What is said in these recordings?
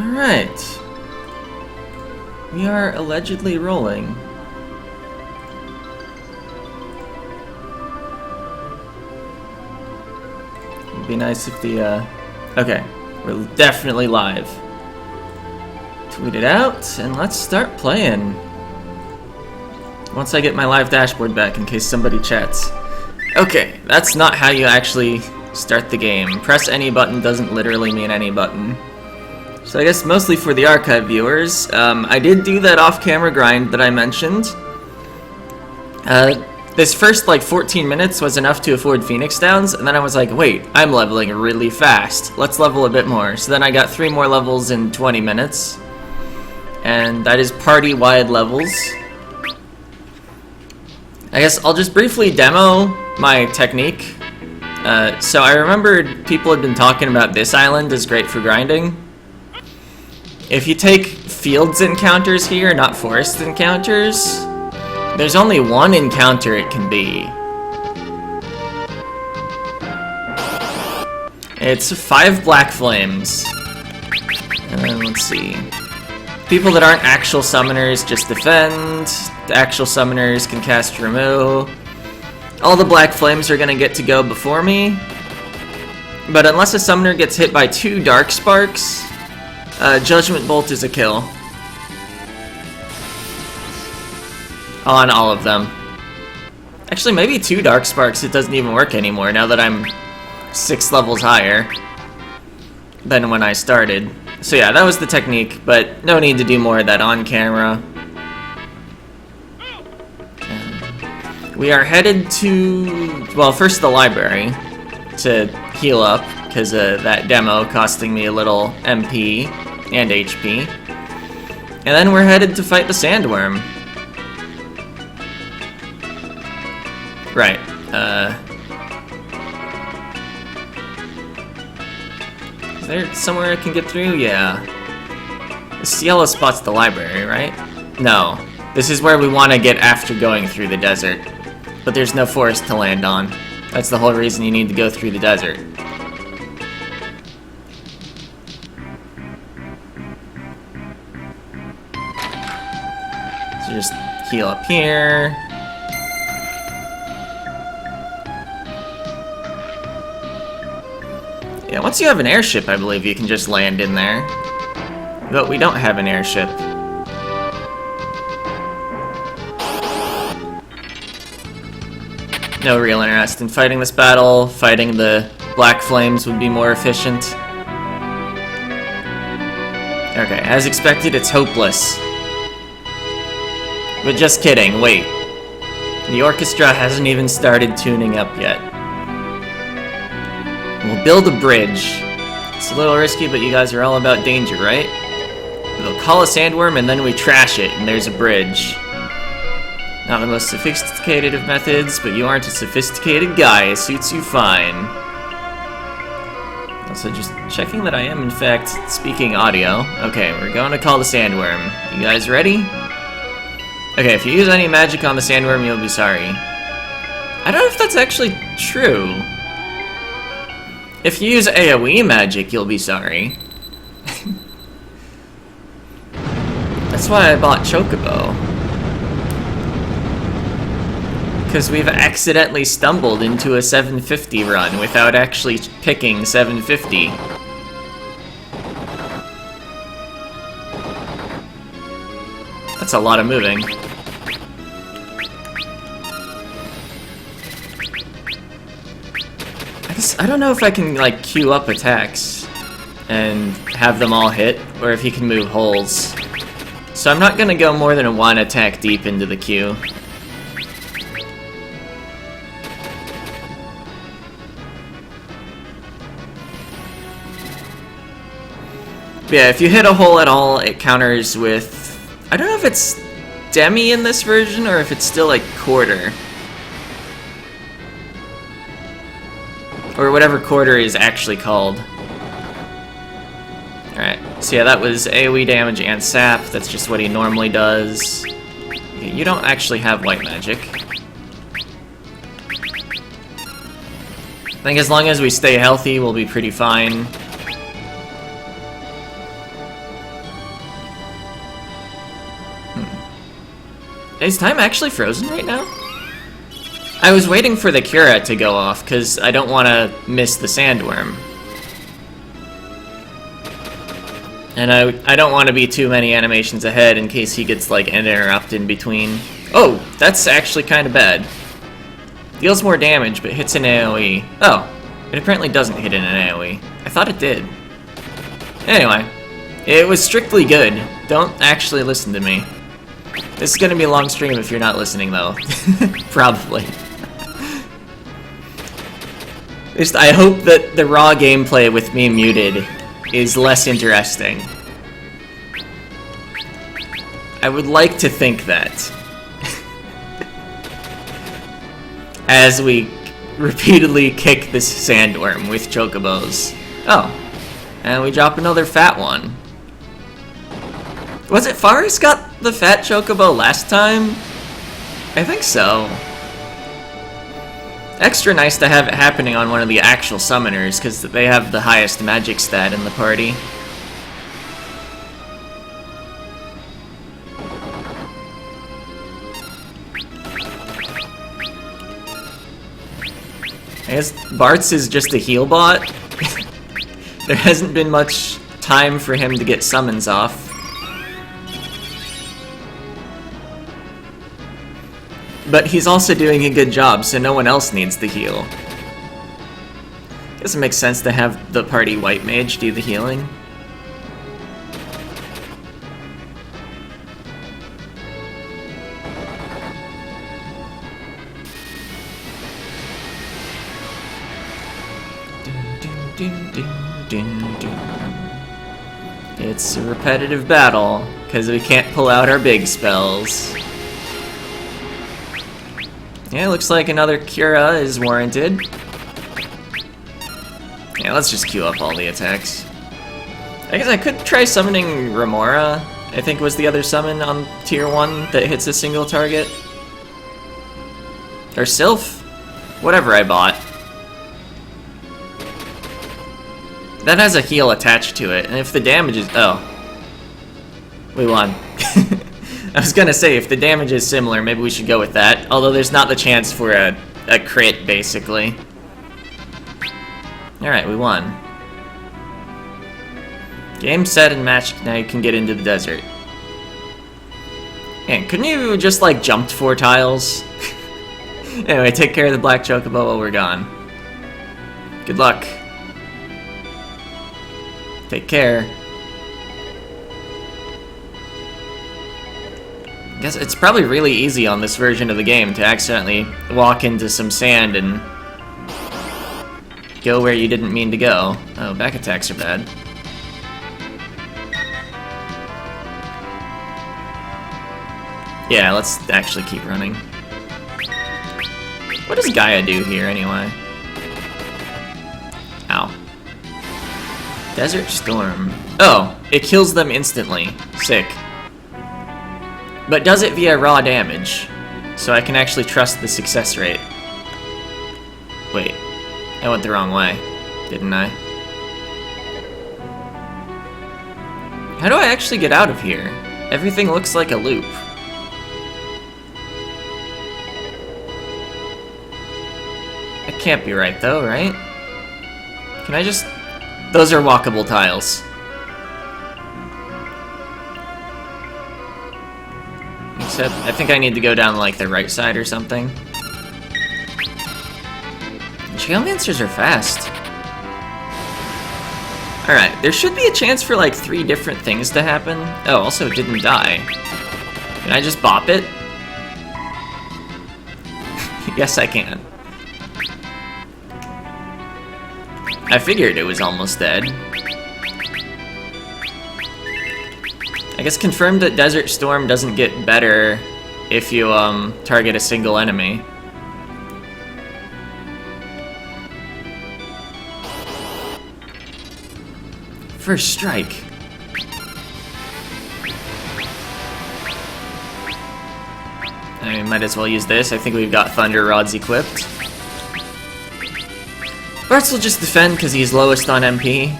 Alright. We are allegedly rolling. It'd be nice if the, okay. We're definitely live. Tweet it out, and let's start playing. Once I get my live dashboard back, in case somebody chats. Okay, that's not how you actually start the game. Press any button doesn't literally mean any button. So I guess mostly for the archive viewers, I did do that off-camera grind that I mentioned. This first, like, 14 minutes was enough to afford Phoenix Downs, and then I was like, wait, I'm leveling really fast. Let's level a bit more. So then I got 3 more levels in 20 minutes. And that is party-wide levels. I guess I'll just briefly demo my technique. So I remembered people had been talking about this island is great for grinding. If you take fields encounters here, not forest encounters, there's only one encounter it can be. It's 5 black flames. And then let's see. People that aren't actual summoners just defend. The actual summoners can cast remove. All the black flames are gonna get to go before me. But unless a summoner gets hit by 2 dark sparks, Judgment Bolt is a kill. On all of them. Actually, maybe 2 dark sparks, it doesn't even work anymore now that I'm 6 levels higher than when I started. So yeah, that was the technique, but no need to do more of that on camera. We are headed to, well, first the library to heal up, because that demo costing me a little MP and HP. And then we're headed to fight the sandworm. Right, is there somewhere I can get through? Yeah. This yellow spot's the library, right? No. This is where we want to get after going through the desert. But there's no forest to land on. That's the whole reason you need to go through the desert. So just heal up here. Yeah, once you have an airship, I believe you can just land in there. But we don't have an airship. No real interest in fighting this battle. Fighting the black flames would be more efficient. Okay, as expected, it's hopeless. But just kidding, wait. The orchestra hasn't even started tuning up yet. We'll build a bridge. It's a little risky, but you guys are all about danger, right? We'll call a sandworm and then we trash it, and there's a bridge. Not the most sophisticated of methods, but you aren't a sophisticated guy. It suits you fine. Also, just checking that I am, in fact, speaking audio. Okay, we're going to call the sandworm. You guys ready? Okay, if you use any magic on the sandworm, you'll be sorry. I don't know if that's actually true. If you use AoE magic, you'll be sorry. That's why I bought Chocobo. Because we've accidentally stumbled into a 750 run without actually picking 750. That's a lot of moving. I don't know if I can, like, queue up attacks and have them all hit, or if he can move holes. So I'm not gonna go more than 1 attack deep into the queue. But yeah, if you hit a hole at all, it counters with... I don't know if it's demi in this version, or if it's still, like, quarter. Or whatever quarter is actually called. Alright, so yeah, that was AoE damage and sap. That's just what he normally does. Okay, you don't actually have white magic. I think as long as we stay healthy, we'll be pretty fine. Is time actually frozen right now? I was waiting for the Cura to go off, because I don't want to miss the Sandworm. And I don't want to be too many animations ahead in case he gets, like, an interrupt in between. Oh, that's actually kind of bad. Deals more damage, but hits an AoE. Oh, it apparently doesn't hit in an AoE. I thought it did. Anyway, it was strictly good. Don't actually listen to me. This is gonna be a long stream if you're not listening, though. Probably. I hope that the raw gameplay with me muted is less interesting. I would like to think that. As we repeatedly kick this Sandworm with Chocobos. Oh, and we drop another fat one. Was it Faris got the fat Chocobo last time? I think so. Extra nice to have it happening on one of the actual summoners, because they have the highest magic stat in the party. I guess Bartz is just a heal bot. There hasn't been much time for him to get summons off. But he's also doing a good job, so no one else needs the heal. Guess it makes sense to have the party White Mage do the healing. It's a repetitive battle, because we can't pull out our big spells. Yeah, looks like another Cura is warranted. Yeah, let's just queue up all the attacks. I guess I could try summoning Remora, I think was the other summon on tier 1 that hits a single target. Or Sylph? Whatever I bought. That has a heal attached to it, and if the damage is... oh. We won. I was gonna say, if the damage is similar, maybe we should go with that. Although there's not the chance for a crit, basically. Alright, we won. Game, set, and match. Now you can get into the desert. Man, couldn't you just, like, jumped 4 tiles? Anyway, take care of the black chocobo while we're gone. Good luck. Take care. I guess it's probably really easy on this version of the game to accidentally walk into some sand and go where you didn't mean to go. Oh, back attacks are bad. Yeah, let's actually keep running. What does Gaia do here, anyway? Ow. Desert Storm. Oh, it kills them instantly. Sick. But does it via raw damage, so I can actually trust the success rate. Wait, I went the wrong way, didn't I? How do I actually get out of here? Everything looks like a loop. It can't be right though, right? Can I just... those are walkable tiles. Except, I think I need to go down, like, the right side or something. Geomancers are fast. Alright, there should be a chance for, like, 3 different things to happen. Oh, also, it didn't die. Can I just bop it? Yes, I can. I figured it was almost dead. I guess confirmed that Desert Storm doesn't get better if you, target a single enemy. First strike. I might as well use this. I think we've got Thunder Rods equipped. Bartz will just defend because he's lowest on MP.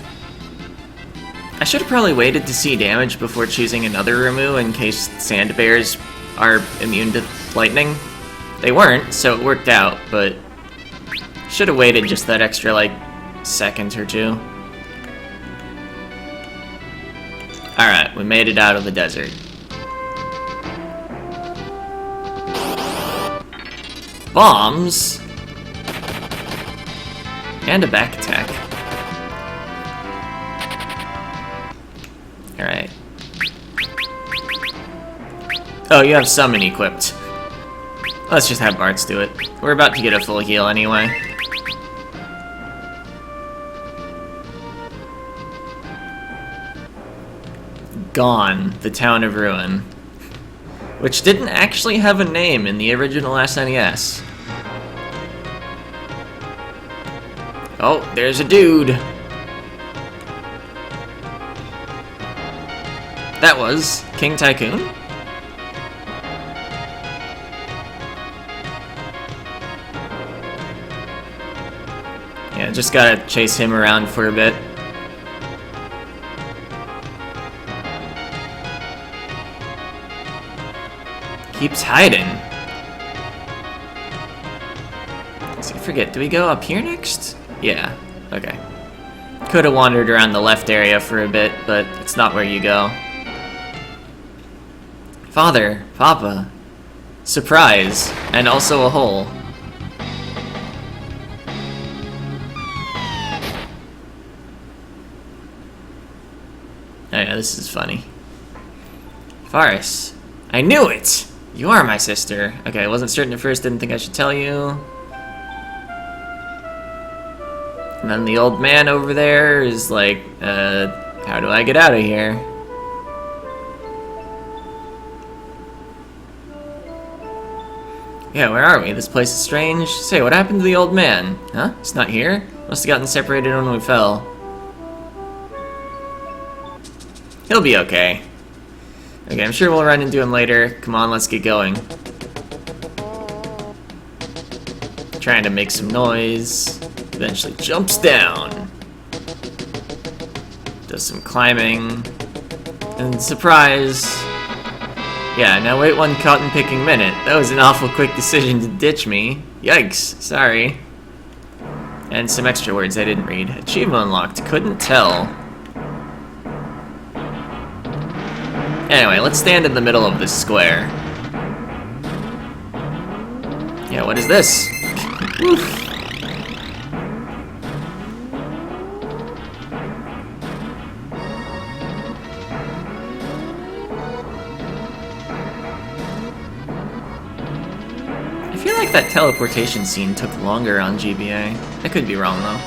I should have probably waited to see damage before choosing another Ramu in case Sand Bears are immune to lightning. They weren't, so it worked out, but should have waited just that extra, like, second or two. Alright, we made it out of the desert. Bombs? And a back attack. Alright. Oh, you have summon equipped. Let's just have Bartz do it. We're about to get a full heal anyway. Gone, the Town of Ruin. Which didn't actually have a name in the original SNES. Oh, there's a dude. That was King Tycoon? Yeah, just gotta chase him around for a bit. Keeps hiding. So I forget, do we go up here next? Yeah, okay. Could have wandered around the left area for a bit, but it's not where you go. Father, Papa, surprise, and also a hole. Oh yeah, this is funny. Faris, I knew it! You are my sister. Okay, I wasn't certain at first, didn't think I should tell you. And then the old man over there is like, how do I get out of here? Yeah, where are we? This place is strange. Say, what happened to the old man? Huh? He's not here? Must have gotten separated when we fell. He'll be okay. Okay, I'm sure we'll run into him later. Come on, let's get going. Trying to make some noise. Eventually jumps down. Does some climbing. And surprise! Yeah, now wait one cotton-picking minute. That was an awful quick decision to ditch me. Yikes, sorry. And some extra words I didn't read. Achievement unlocked, couldn't tell. Anyway, let's stand in the middle of this square. Yeah, what is this? Oof. I feel like that teleportation scene took longer on GBA. I could be wrong, though.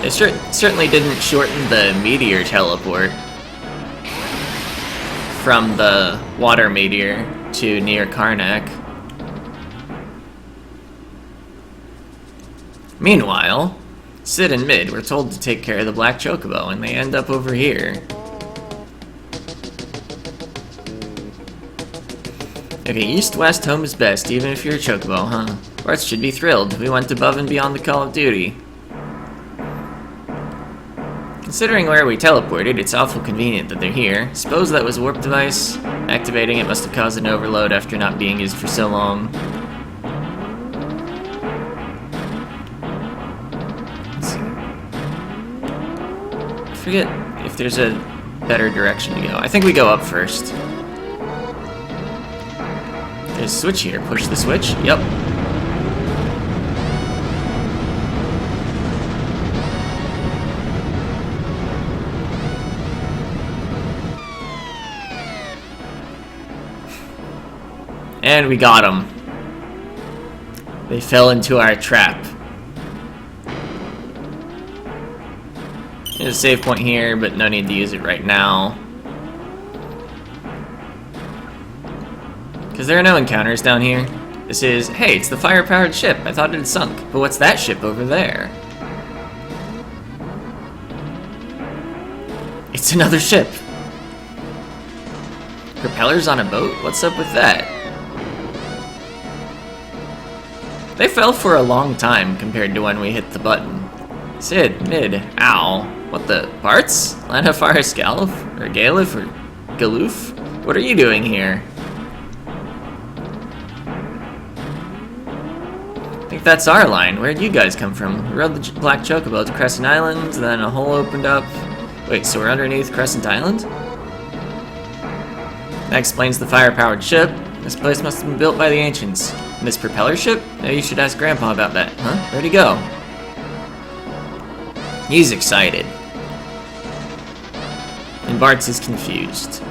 It certainly didn't shorten the meteor teleport from the water meteor to near Karnak. Meanwhile, Sid and Mid were told to take care of the Black Chocobo, and they end up over here. Okay, east-west home is best, even if you're a Chocobo, huh? Bartz should be thrilled. We went above and beyond the call of duty. Considering where we teleported, it's awful convenient that they're here. Suppose that was a warp device. Activating it must have caused an overload after not being used for so long. Let's see. I forget if there's a better direction to go. I think we go up first. There's a switch here. Push the switch. Yep. And we got them. They fell into our trap. There's a save point here, but no need to use it right now. Because there are no encounters down here. This is, hey, it's the fire-powered ship. I thought it had sunk. But what's that ship over there? It's another ship. Propellers on a boat? What's up with that? They fell for a long time compared to when we hit the button. Sid, Mid, ow. What the? Bartz? Lana Faris Galif? Or Galif? Or Galoof? What are you doing here? I think that's our line. Where'd you guys come from? We rode the Black Chocobo to Crescent Island, then a hole opened up. Wait, so we're underneath Crescent Island? That explains the fire-powered ship. This place must have been built by the ancients. And this propeller ship? Maybe you should ask Grandpa about that. Huh? Where'd he go? He's excited. And Bartz is confused.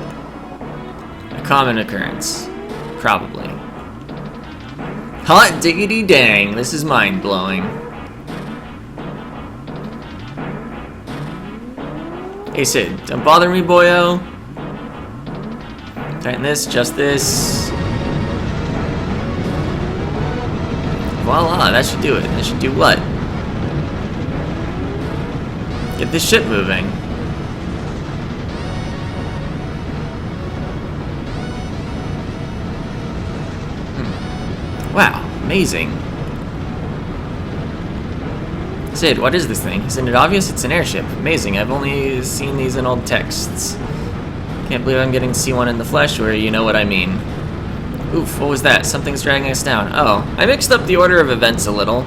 A common occurrence. Probably. Hot diggity dang, this is mind-blowing. Hey Sid, don't bother me, boyo. Tighten this, just this. Voila, that should do it. That should do what? Get this ship moving. Wow, amazing. Sid, what is this thing? Isn't it obvious? It's an airship. Amazing, I've only seen these in old texts. Can't believe I'm getting to see one in the flesh, or you know what I mean. Oof, what was that? Something's dragging us down. Oh, I mixed up the order of events a little.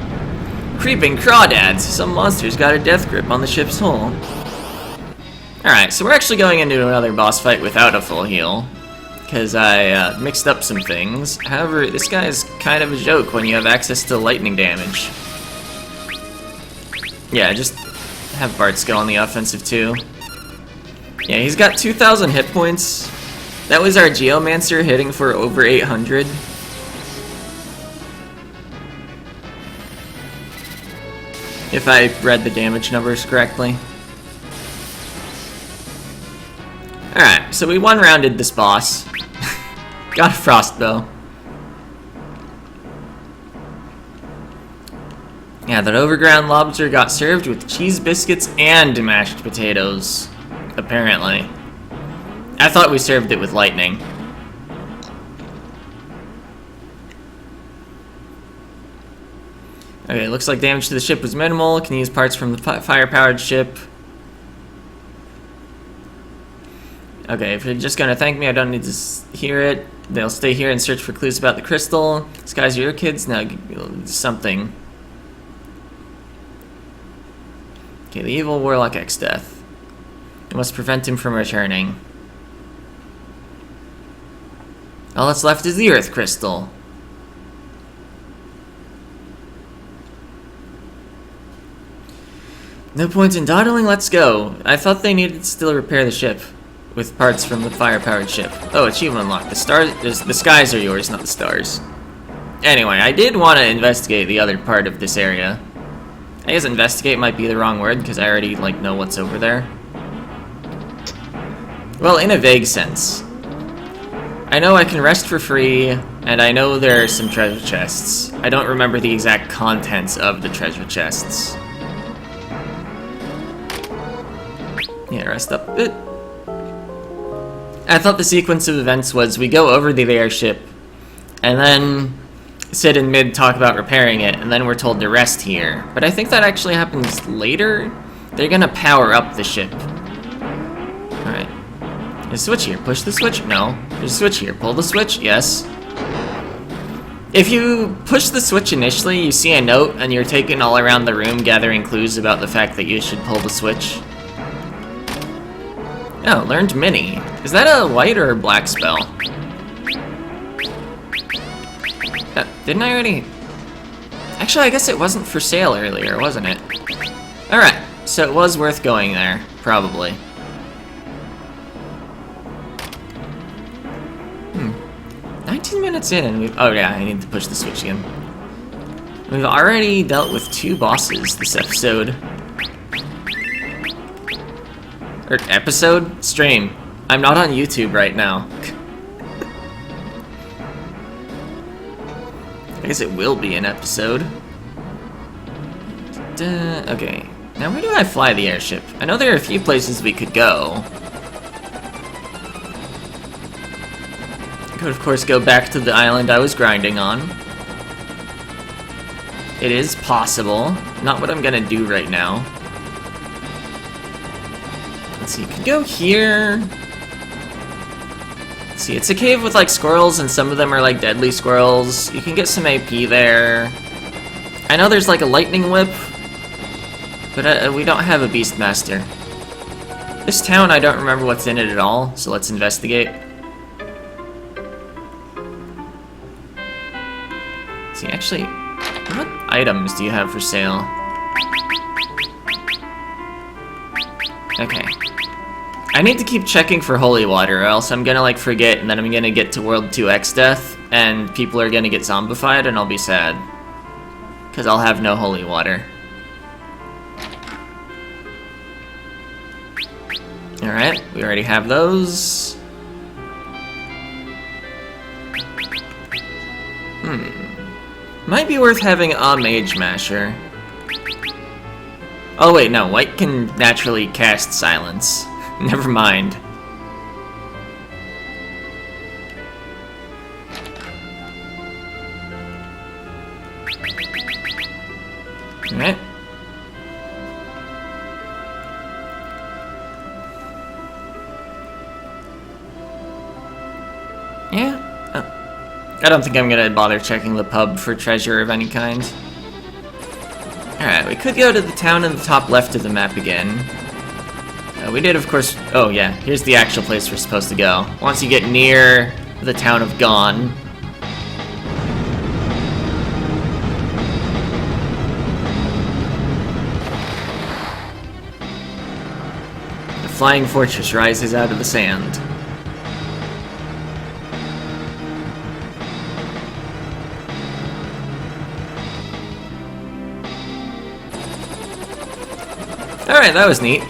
Creeping crawdads! Some monsters got a death grip on the ship's hull. Alright, so we're actually going into another boss fight without a full heal. Because I mixed up some things. However, this guy is kind of a joke when you have access to lightning damage. Yeah, just have Bartz go on the offensive too. Yeah, he's got 2,000 hit points. That was our Geomancer hitting for over 800. If I read the damage numbers correctly. Alright, so we one-rounded this boss. Got a frostbow. Yeah, that overground lobster got served with cheese biscuits and mashed potatoes. Apparently. I thought we served it with lightning. Okay, looks like damage to the ship was minimal. Can use parts from the fire-powered ship. Okay, if you're just gonna thank me, I don't need to hear it. They'll stay here and search for clues about the crystal. These guys are your kids? No, something. Okay, the evil Warlock X-Death. We must prevent him from returning. All that's left is the Earth Crystal. No point in dawdling, let's go. I thought they needed to still repair the ship with parts from the fire-powered ship. Oh, achievement unlocked. The skies are yours, not the stars. Anyway, I did want to investigate the other part of this area. I guess investigate might be the wrong word, because I already, know what's over there. Well, in a vague sense. I know I can rest for free, and I know there are some treasure chests. I don't remember the exact contents of the treasure chests. Yeah, rest up a bit. I thought the sequence of events was we go over the airship, and then Sid and Mid talk about repairing it, and then we're told to rest here. But I think that actually happens later. They're gonna power up the ship. Alright. There's a switch here. Push the switch? No. There's a switch here. Pull the switch? Yes. If you push the switch initially, you see a note, and you're taken all around the room gathering clues about the fact that you should pull the switch. Oh, learned Mini. Is that a white or a black spell? Didn't I already... Actually, I guess it wasn't for sale earlier, wasn't it? Alright, so it was worth going there, probably. 19 minutes in and we've... Oh yeah, I need to push the switch again. We've already dealt with 2 bosses this episode. Or episode? Stream. I'm not on YouTube right now. I guess it will be an episode. Okay. Now where do I fly the airship? I know there are a few places we could go. I could of course go back to the island I was grinding on. It is possible. Not what I'm gonna do right now. Let's see, you could go here. See, it's a cave with like squirrels, and some of them are like deadly squirrels. You can get some AP there. I know there's like a lightning whip, but we don't have a Beastmaster. This town, I don't remember what's in it at all, so let's investigate. See, actually, what items do you have for sale? Okay. I need to keep checking for holy water, or else I'm gonna like forget, and then I'm gonna get to World 2X death, and people are gonna get zombified, and I'll be sad. Because I'll have no holy water. Alright, we already have those. Might be worth having a Mage Masher. Oh wait, no, white can naturally cast silence. Never mind. Alright. Yeah. I don't think I'm gonna bother checking the pub for treasure of any kind. Alright, we could go to the town in the top left of the map again. We did, of course... Oh, yeah, here's the actual place we're supposed to go. Once you get near the town of Gone. The flying fortress rises out of the sand. Alright, that was neat.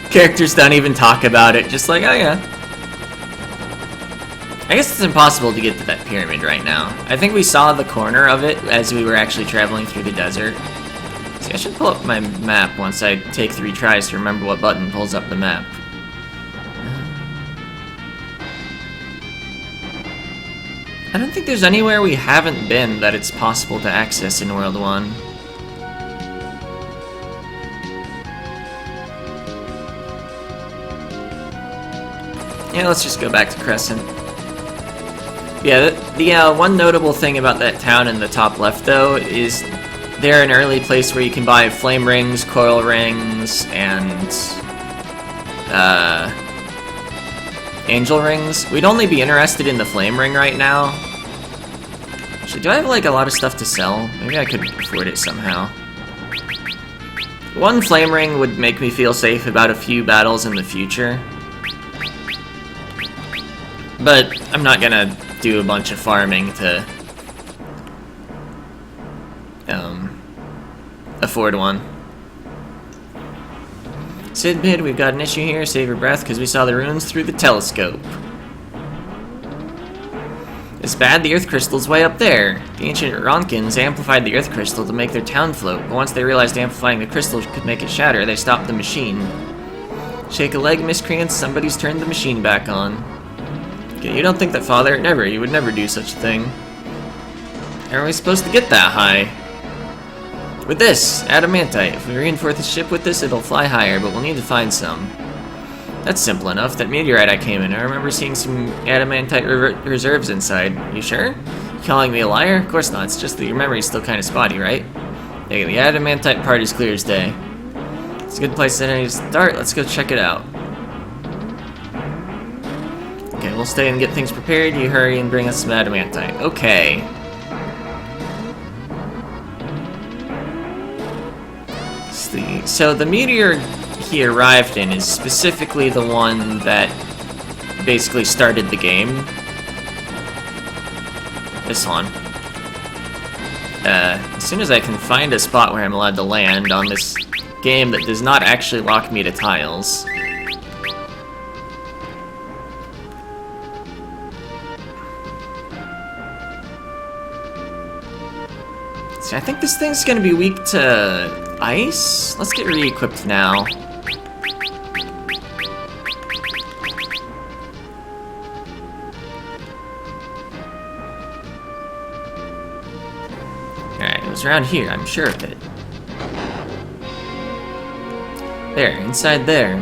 Characters don't even talk about it, just like, oh yeah. I guess it's impossible to get to that pyramid right now. I think we saw the corner of it as we were actually traveling through the desert. See, I should pull up my map once I take 3 tries to remember what button pulls up the map. I don't think there's anywhere we haven't been that it's possible to access in World 1. Yeah, let's just go back to Crescent. Yeah, the one notable thing about that town in the top left, though, is they're an early place where you can buy flame rings, coil rings, and angel rings. We'd only be interested in the flame ring right now. Actually, do I have like a lot of stuff to sell? Maybe I could afford it somehow. One flame ring would make me feel safe about a few battles in the future. But I'm not gonna do a bunch of farming to afford one. Sidbid, we've got an issue here. Save your breath, because we saw the runes through the telescope. It's bad, the earth crystal's way up there. The ancient Ronkins amplified the earth crystal to make their town float, but once they realized amplifying the crystal could make it shatter, they stopped the machine. Shake a leg, miscreants, somebody's turned the machine back on. Okay, you don't think that, Father? Never, you would never do such a thing. How are we supposed to get that high? With this, adamantite. If we reinforce the ship with this, it'll fly higher, but we'll need to find some. That's simple enough. That meteorite I came in, I remember seeing some adamantite reserves inside. You sure? You calling me a liar? Of course not, it's just that your memory's still kind of spotty, right? Okay, the adamantite part is clear as day. It's a good place to start. Let's go check it out. Okay, we'll stay and get things prepared. You hurry and bring us some adamantite. Okay. So the meteor he arrived in is specifically the one that basically started the game. This one. As soon as I can find a spot where I'm allowed to land on this game that does not actually lock me to tiles. See, I think this thing's gonna be weak to ice? Let's get re-equipped now. Alright, it was around here, I'm sure of it. There, inside there.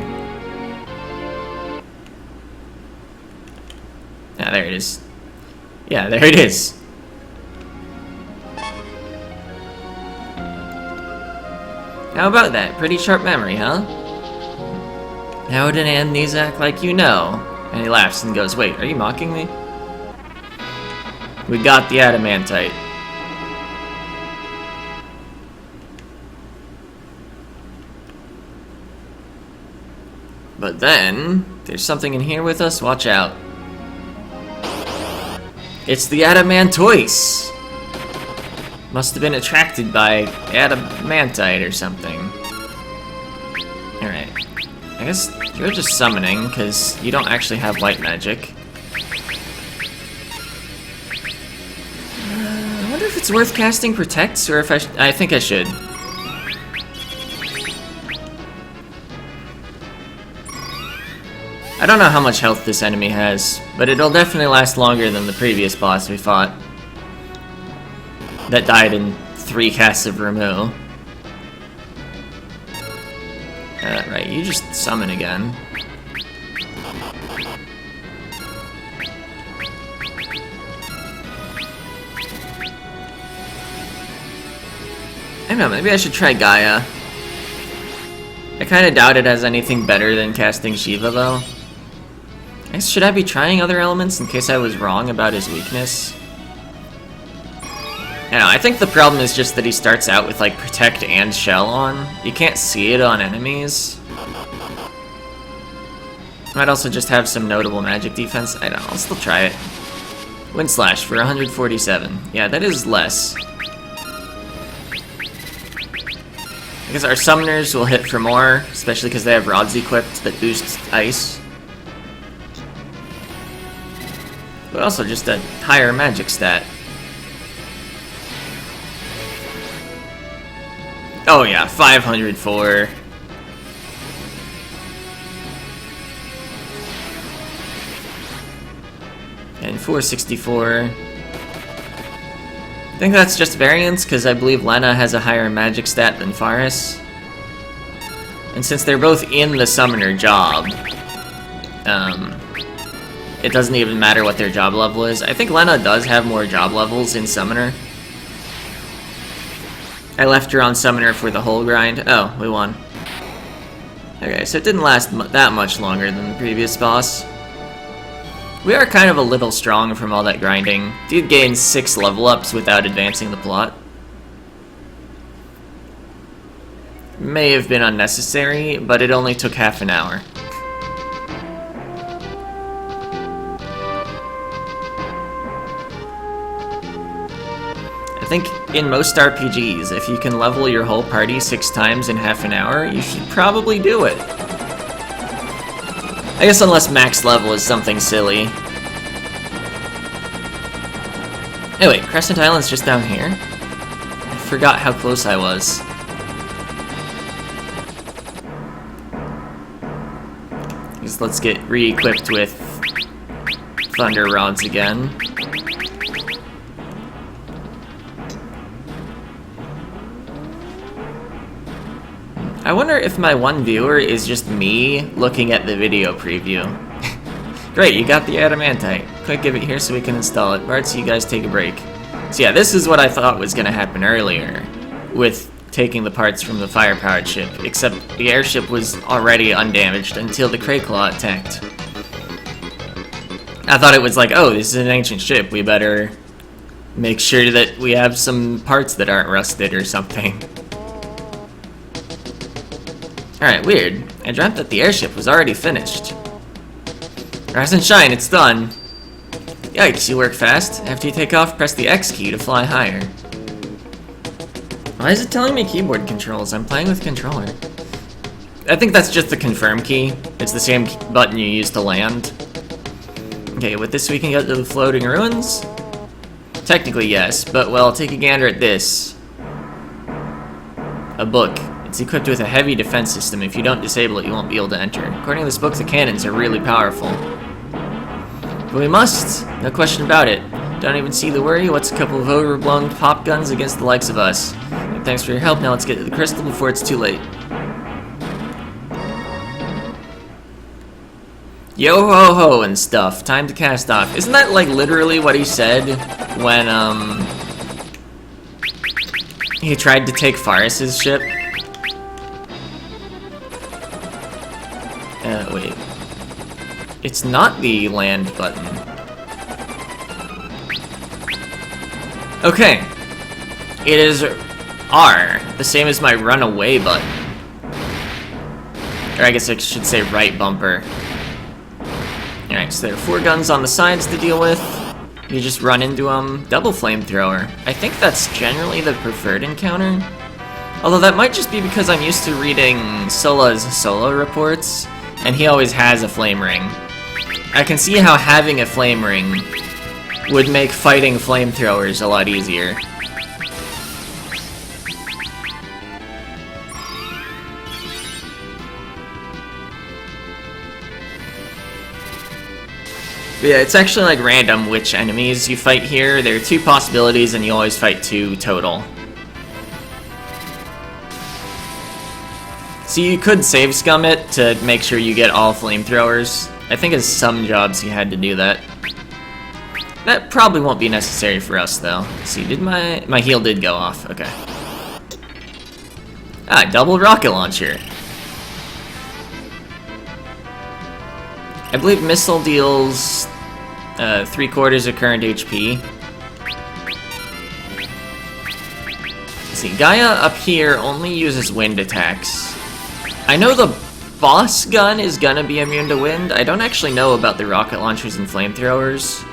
is. Yeah, there it is. How about that? Pretty sharp memory, huh? How would an amnesiac like you know? And he laughs and goes, wait, are you mocking me? We got the adamantite. But then, there's something in here with us, watch out. It's the adamantoise! Must have been attracted by adamantite or something. Alright. I guess you're just summoning, because you don't actually have white magic. I wonder if it's worth casting Protects, or if I think I should. I don't know how much health this enemy has, but it'll definitely last longer than the previous boss we fought. That died in 3 casts of Ramu. Right, you just summon again. I don't know, maybe I should try Gaia. I kinda doubt it has anything better than casting Shiva, though. I guess, should I be trying other elements in case I was wrong about his weakness? I don't know, I think the problem is just that he starts out with, like, Protect and Shell on. You can't see it on enemies. Might also just have some notable magic defense. I don't know, I'll still try it. Wind Slash for 147. Yeah, that is less. I guess our summoners will hit for more, especially because they have rods equipped that boost ice. But also just a higher magic stat. Oh yeah, 504. And 464. I think that's just variance, because I believe Lena has a higher magic stat than Faris. And since they're both in the summoner job, it doesn't even matter what their job level is. I think Lena does have more job levels in summoner. I left her on summoner for the whole grind. Oh, we won. Okay, so it didn't last that much longer than the previous boss. We are kind of a little strong from all that grinding. Did gain 6 level ups without advancing the plot. May have been unnecessary, but it only took half an hour. I think in most RPGs, if you can level your whole party 6 times in half an hour, you should probably do it. I guess unless max level is something silly. Anyway, Crescent Island's just down here. I forgot how close I was. Just let's get re-equipped with Thunder Rods again. I wonder if my one viewer is just me looking at the video preview. Great, you got the adamantite. Quick, give it here so we can install it. Bart, so you guys take a break. So yeah, this is what I thought was going to happen earlier with taking the parts from the fire-powered ship, except the airship was already undamaged until the Crayclaw attacked. I thought it was like, oh, this is an ancient ship, we better make sure that we have some parts that aren't rusted or something. Alright, weird. I dreamt that the airship was already finished. Rise and shine, it's done. Yikes, you work fast. After you take off, press the X key to fly higher. Why is it telling me keyboard controls? I'm playing with controller. I think that's just the confirm key. It's the same button you use to land. Okay, with this we can get to the floating ruins? Technically yes, but well, take a gander at this. A book. It's equipped with a heavy defense system. If you don't disable it, you won't be able to enter. According to this book, the cannons are really powerful. But we must! No question about it. Don't even see the worry. What's a couple of overblown pop guns against the likes of us? And thanks for your help. Now let's get to the crystal before it's too late. Yo ho ho and stuff. Time to cast off. Isn't that like literally what he said when he tried to take Faris's ship? Wait. It's not the land button. Okay. It is R, the same as my run away button. Or I guess I should say right bumper. Alright, so there are 4 guns on the sides to deal with. You just run into them. Double flamethrower. I think that's generally the preferred encounter. Although that might just be because I'm used to reading Sola's solo reports, and he always has a flame ring. I can see how having a flame ring would make fighting flamethrowers a lot easier. But yeah, it's actually like random which enemies you fight here. There are 2 possibilities and you always fight 2 total. So you could save scum it to make sure you get all flamethrowers. I think in some jobs you had to do that. That probably won't be necessary for us though. Let's see, did my heal did go off, okay. Ah, double rocket launcher. I believe missile deals 3/4 of current HP. Let's see, Gaia up here only uses wind attacks. I know the boss gun is gonna be immune to wind. I don't actually know about the rocket launchers and flamethrowers.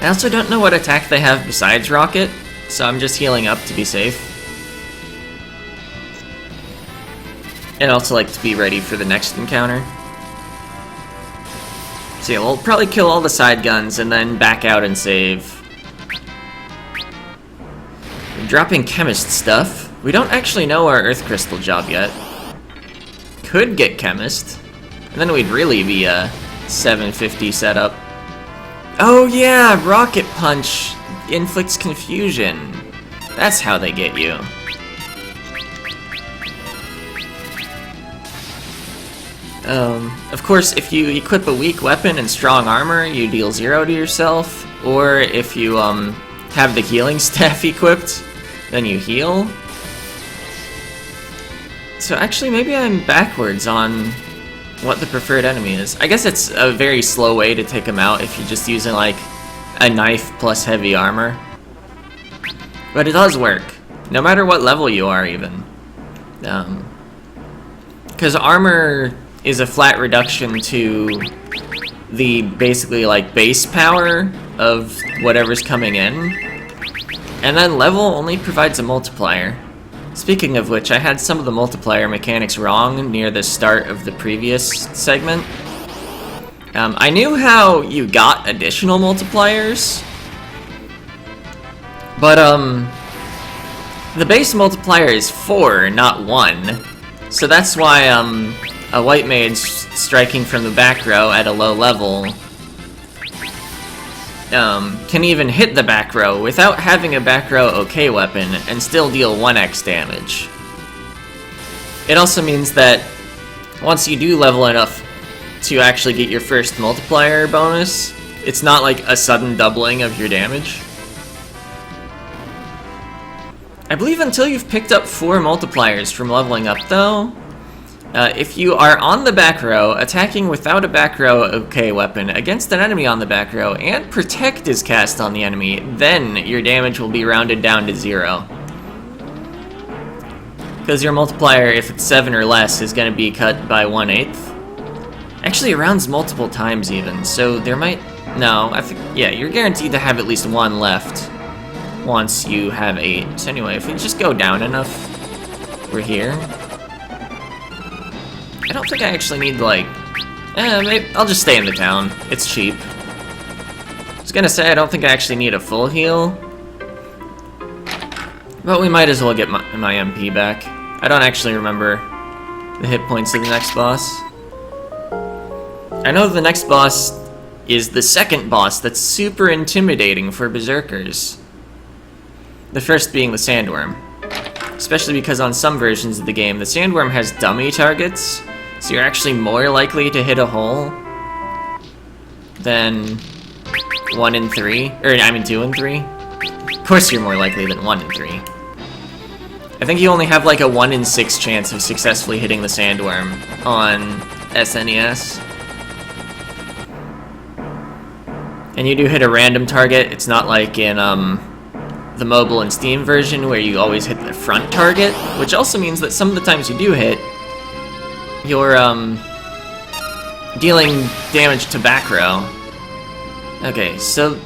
I also don't know what attack they have besides rocket, so I'm just healing up to be safe. And also like to be ready for the next encounter. So yeah, we'll probably kill all the side guns and then back out and save. We're dropping chemist stuff. We don't actually know our earth crystal job yet. Could get chemist. And then we'd really be a 750 setup. Oh yeah, rocket punch inflicts confusion. That's how they get you. Of course, if you equip a weak weapon and strong armor, you deal 0 to yourself. Or if you have the healing staff equipped, then you heal. So actually, maybe I'm backwards on what the preferred enemy is. I guess it's a very slow way to take them out if you're just using like a knife plus heavy armor. But it does work, no matter what level you are even. Because armor is a flat reduction to the basically like base power of whatever's coming in. And then level only provides a multiplier. Speaking of which, I had some of the multiplier mechanics wrong near the start of the previous segment. I knew how you got additional multipliers, but the base multiplier is 4, not 1. So that's why a white mage striking from the back row at a low level can even hit the back row without having a back row OK weapon and still deal 1x damage. It also means that once you do level enough to actually get your first multiplier bonus, it's not like a sudden doubling of your damage. I believe until you've picked up 4 multipliers from leveling up though, if you are on the back row, attacking without a back row OK weapon against an enemy on the back row, and Protect is cast on the enemy, then your damage will be rounded down to 0. Because your multiplier, if it's 7 or less, is going to be cut by 1/8. Actually, it rounds multiple times even, so there might... No, I think... Yeah, you're guaranteed to have at least 1 left once you have 8. So anyway, if we just go down enough, we're here. I don't think I actually need, like... maybe I'll just stay in the town. It's cheap. I was gonna say, I don't think I actually need a full heal. But we might as well get my MP back. I don't actually remember the hit points of the next boss. I know the next boss is the second boss that's super intimidating for berserkers. The first being the sandworm. Especially because on some versions of the game, the sandworm has dummy targets, So you're actually more likely to hit a hole than 1 in 3, or I mean 2 in 3. Of course you're more likely than 1 in 3. I think you only have like a 1 in 6 chance of successfully hitting the sandworm on SNES. And you do hit a random target. It's not like in the mobile and Steam version where you always hit the front target, which also means that some of the times you do hit, you're dealing damage to back row. Okay, so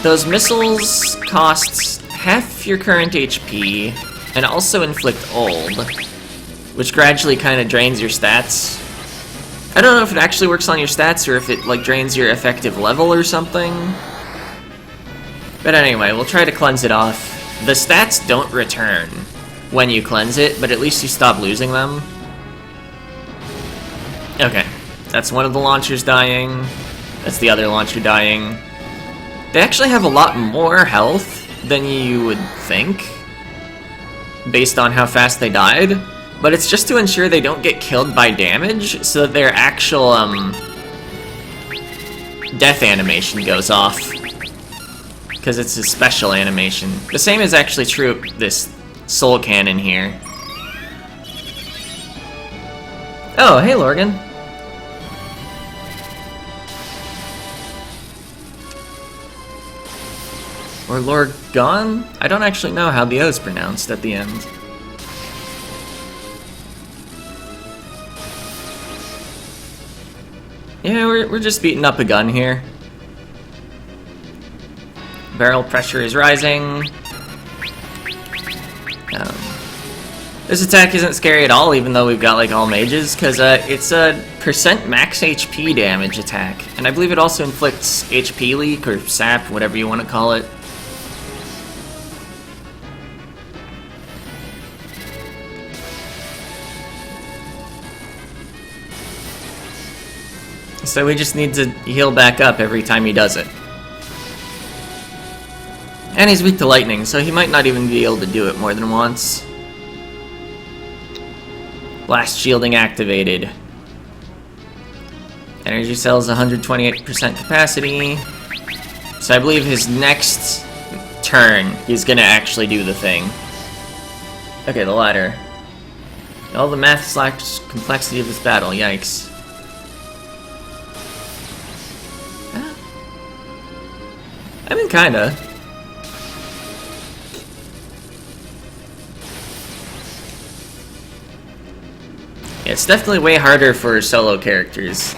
those missiles cost half your current HP and also inflict old, which gradually kind of drains your stats. I don't know if it actually works on your stats or if it like drains your effective level or something. But anyway, we'll try to cleanse it off. The stats don't return when you cleanse it, but at least you stop losing them. Okay, that's one of the launchers dying. That's the other launcher dying. They actually have a lot more health than you would think, based on how fast they died. But it's just to ensure they don't get killed by damage, so that their actual death animation goes off. Because it's a special animation. The same is actually true of this soul cannon here. Oh, hey Lorgan. Or Lorgon? I don't actually know how the O is pronounced at the end. Yeah, we're just beating up a gun here. Barrel pressure is rising. This attack isn't scary at all, even though we've got like all mages, because it's a % max HP damage attack, and I believe it also inflicts HP leak or sap, whatever you want to call it. So we just need to heal back up every time he does it. And he's weak to lightning, so he might not even be able to do it more than once. Blast shielding activated. Energy cells 128% capacity. So I believe his next turn, he's gonna actually do the thing. Okay, the ladder. All the math slash complexity of this battle, yikes. I mean, kinda. Yeah, it's definitely way harder for solo characters.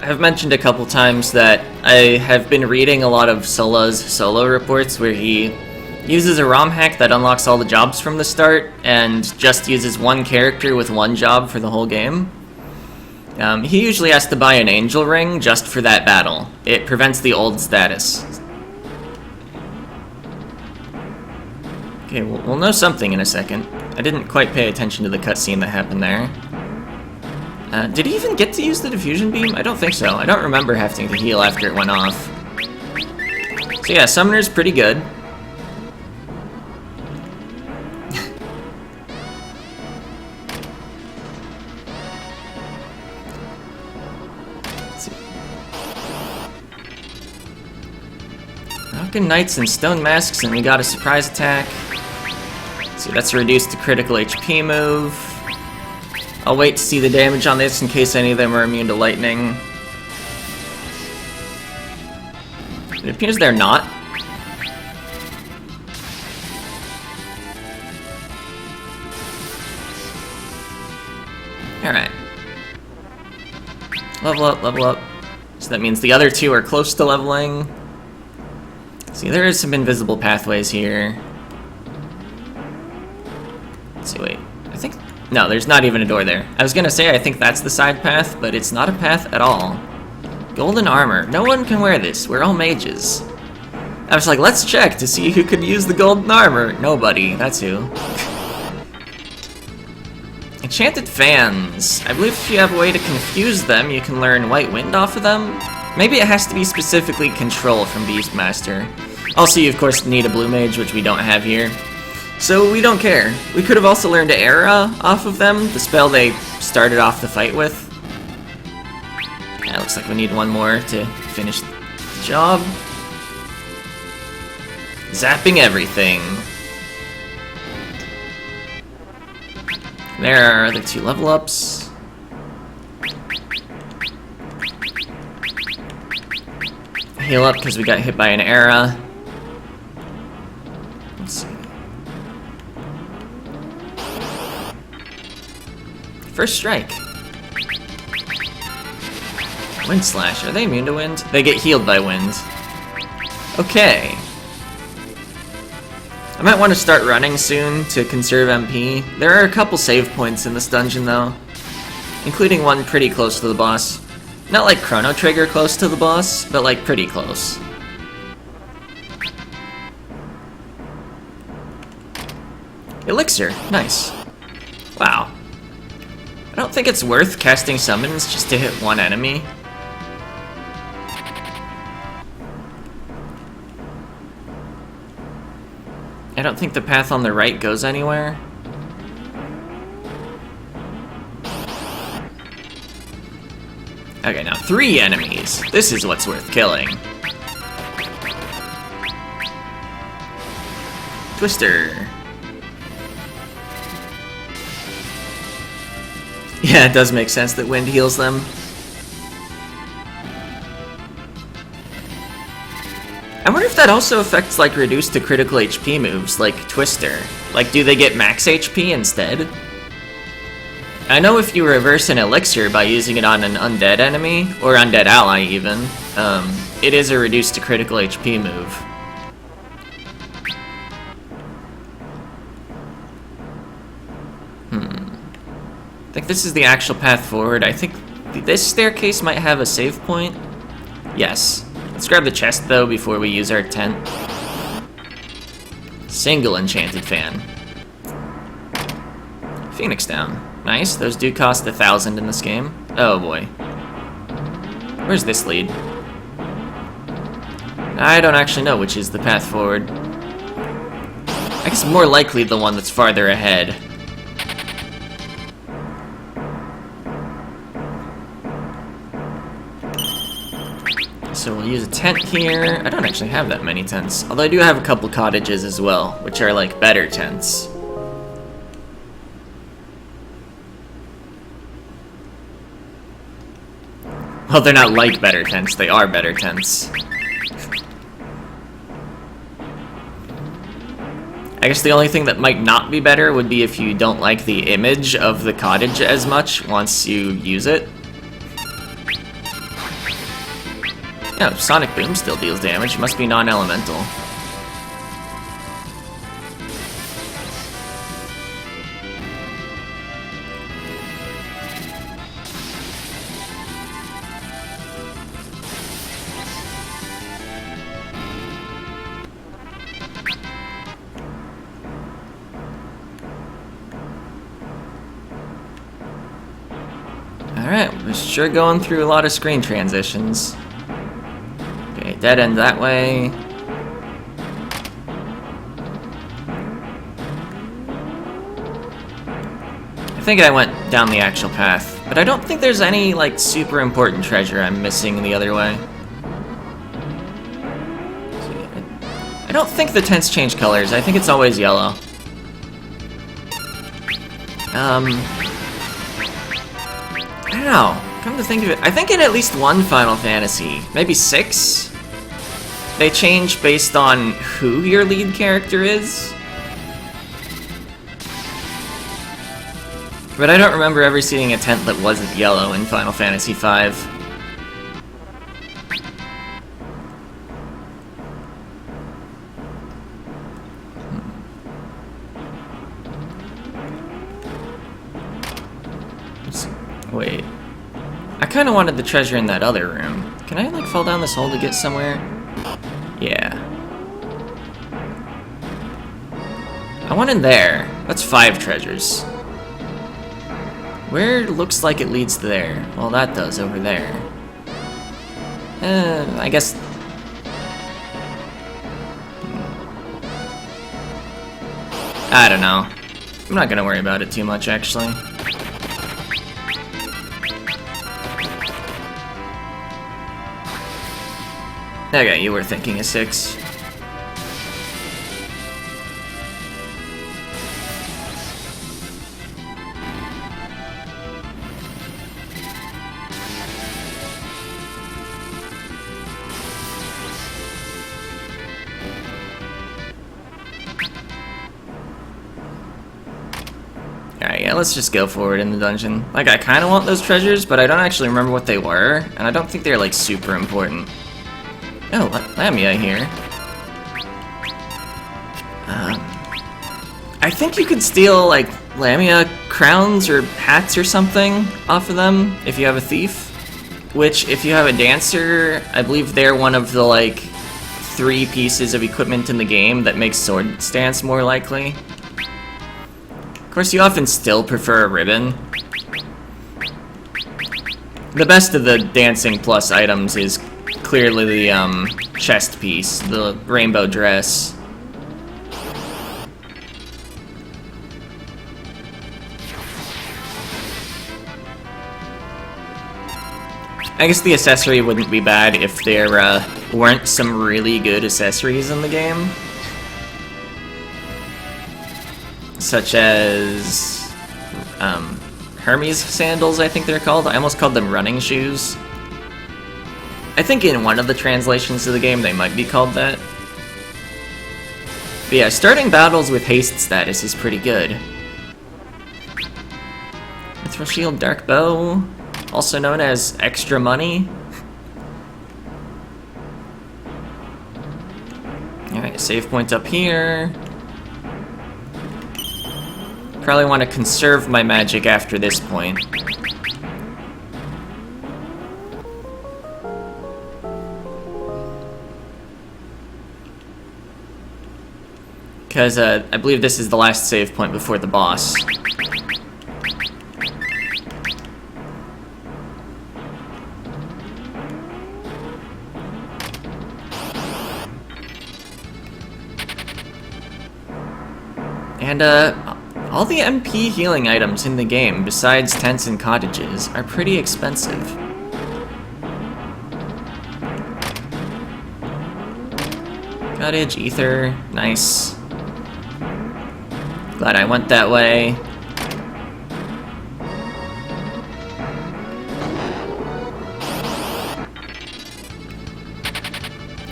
I've mentioned a couple times that I have been reading a lot of Sola's solo reports where he uses a ROM hack that unlocks all the jobs from the start and just uses one character with one job for the whole game. He usually has to buy an angel ring just for that battle. It prevents the old status. Okay, we'll know something in a second. I didn't quite pay attention to the cutscene that happened there. Did he even get to use the diffusion beam? I don't think so. I don't remember having to heal after it went off. So yeah, Summoner's pretty good. Let's see. Rockin' Knights and Stone Masks, and we got a surprise attack. So that's a reduced to critical HP move. I'll wait to see the damage on this in case any of them are immune to lightning. It appears they're not. Alright. Level up, level up. So that means the other two are close to leveling. See, there is some invisible pathways here. Let's see, wait. I think... No, there's not even a door there. I was gonna say I think that's the side path, but it's not a path at all. Golden armor. No one can wear this. We're all mages. I was like, let's check to see who could use the golden armor. Nobody. That's who. Enchanted fans. I believe if you have a way to confuse them, you can learn White Wind off of them. Maybe it has to be specifically Control from Beastmaster. Also, you of course need a blue mage, which we don't have here. So we don't care. We could have also learned Era off of them, the spell they started off the fight with. Yeah, looks like we need one more to finish the job. Zapping everything. There are the 2 level ups. Heal up because we got hit by an era. Let's see. First strike. Wind slash. Are they immune to wind? They get healed by wind. Okay. I might want to start running soon to conserve MP. There are a couple save points in this dungeon though, including one pretty close to the boss. Not like Chrono Trigger close to the boss, but like pretty close. Elixir, nice. Wow. I don't think it's worth casting summons just to hit one enemy. I don't think the path on the right goes anywhere. Okay, now 3 enemies. This is what's worth killing. Twister. Yeah, it does make sense that wind heals them. I wonder if that also affects, like, reduced to critical HP moves, like Twister. Like, do they get max HP instead? I know if you reverse an elixir by using it on an undead enemy, or undead ally even, it is a reduced to critical HP move. I think this is the actual path forward. I think this staircase might have a save point. Yes. Let's grab the chest, though, before we use our tent. Single enchanted fan. Phoenix down. Nice, those do cost 1,000 in this game. Oh boy. Where's this lead? I don't actually know which is the path forward. I guess more likely the one that's farther ahead. So we'll use a tent here. I don't actually have that many tents. Although I do have a couple cottages as well, which are like better tents. Well, they're not like better tents, they are better tents. I guess the only thing that might not be better would be if you don't like the image of the cottage as much once you use it. Yeah, Sonic Boom still deals damage, must be non-elemental. Alright, we're sure going through a lot of screen transitions. Okay, dead end that way. I think I went down the actual path, but I don't think there's any, like, super important treasure I'm missing the other way. I don't think the tents change colors, I think it's always yellow. I don't know. Come to think of it, I think in at least one Final Fantasy, maybe 6, they change based on who your lead character is. But I don't remember ever seeing a tent that wasn't yellow in Final Fantasy V. Wait. I kind of wanted the treasure in that other room. Can I, like, fall down this hole to get somewhere? Yeah. I want in there. That's 5 treasures. Where looks like it leads to there? Well, that does over there. I guess... I don't know. I'm not gonna worry about it too much, actually. Okay, you were thinking a 6. Alright, yeah, let's just go forward in the dungeon. Like, I kind of want those treasures, but I don't actually remember what they were, and I don't think they're, like, super important. Oh, Lamia here. I think you could steal, like, Lamia crowns or hats or something off of them if you have a thief. Which, if you have a dancer, I believe they're one of the, like, 3 pieces of equipment in the game that makes sword stance more likely. Of course, you often still prefer a ribbon. The best of the dancing plus items is clearly the chest piece, the rainbow dress. I guess the accessory wouldn't be bad if there weren't some really good accessories in the game. Such as Hermes sandals, I think they're called. I almost called them running shoes. I think in one of the translations of the game they might be called that. But yeah, starting battles with haste status is pretty good. Mithril Shield, Dark Bow, also known as extra money. Alright, save point up here. Probably want to conserve my magic after this point. Because I believe this is the last save point before the boss. And all the MP healing items in the game, besides tents and cottages, are pretty expensive. Cottage, ether, nice. Glad I went that way.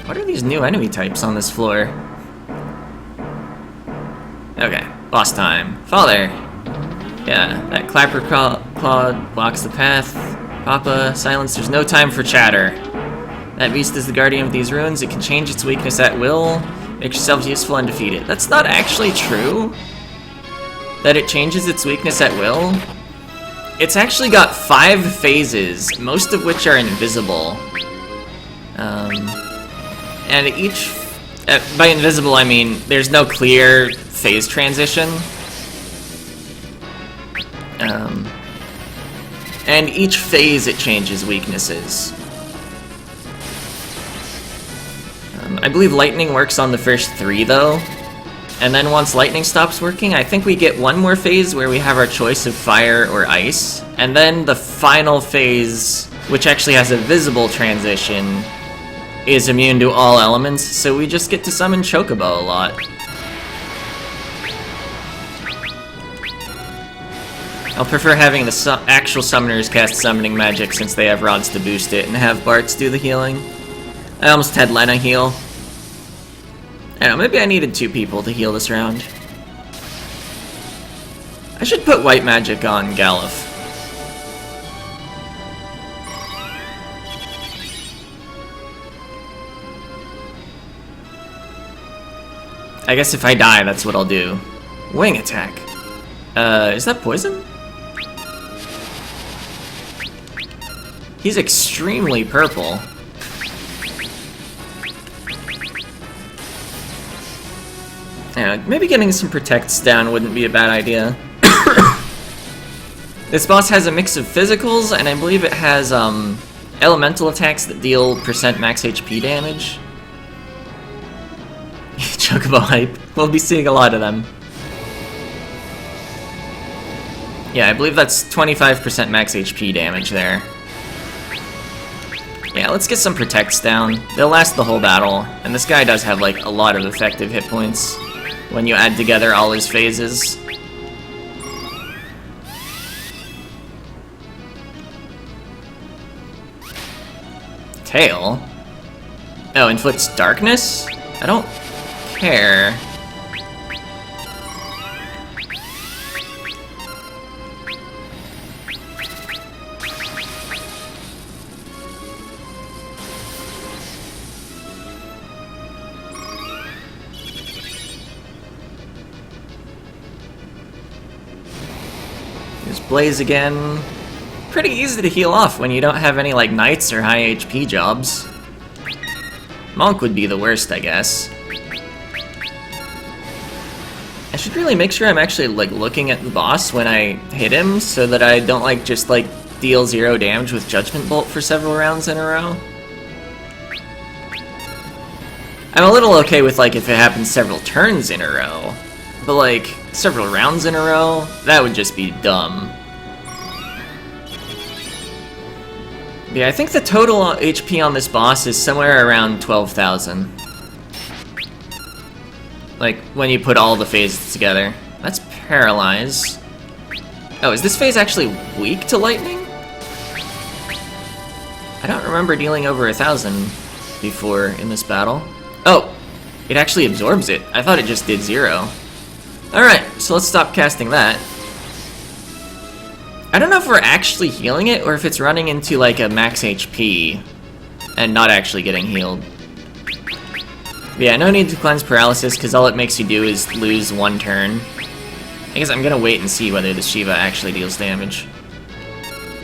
What are these new enemy types on this floor? Okay, boss time. Father! Yeah, that clapper claw blocks the path. Papa, silence, there's no time for chatter. That beast is the guardian of these ruins. It can change its weakness at will. Make yourselves useful and defeat it. That's not actually true. That it changes its weakness at will. It's actually got 5 phases, most of which are invisible. And each... by invisible, I mean there's no clear phase transition. And each phase it changes weaknesses. I believe lightning works on the first 3 though. And then once lightning stops working, I think we get one more phase where we have our choice of fire or ice. And then the final phase, which actually has a visible transition, is immune to all elements, so we just get to summon Chocobo a lot. I'll prefer having the actual summoners cast summoning magic since they have rods to boost it, and have Bartz do the healing. I almost had Lena heal. I don't know, maybe I needed 2 people to heal this round. I should put white magic on Galuf. I guess if I die, that's what I'll do. Wing attack. Is that poison? He's extremely purple. Yeah, maybe getting some protects down wouldn't be a bad idea. This boss has a mix of physicals, and I believe it has elemental attacks that deal % max HP damage. Chocobo hype. We'll be seeing a lot of them. Yeah, I believe that's 25% max HP damage there. Yeah, let's get some protects down. They'll last the whole battle, and this guy does have like a lot of effective hit points when you add together all his phases. Tail? Oh, inflicts darkness? I don't care. Here's Blaze again. Pretty easy to heal off when you don't have any like knights or high HP jobs. Monk would be the worst, I guess. I should really make sure I'm actually like looking at the boss when I hit him so that I don't like just like deal 0 damage with Judgment Bolt for several rounds in a row. I'm a little okay with like if it happens several turns in a row, but like several rounds in a row, that would just be dumb. Yeah, I think the total HP on this boss is somewhere around 12,000. Like, when you put all the phases together. That's Paralyze. Oh, is this phase actually weak to lightning? I don't remember dealing over 1,000 before in this battle. Oh, it actually absorbs it. I thought it just did 0. Alright, so let's stop casting that. I don't know if we're actually healing it, or if it's running into like a max HP and not actually getting healed. But yeah, no need to cleanse paralysis, because all it makes you do is lose 1 turn. I guess I'm gonna wait and see whether the Shiva actually deals damage.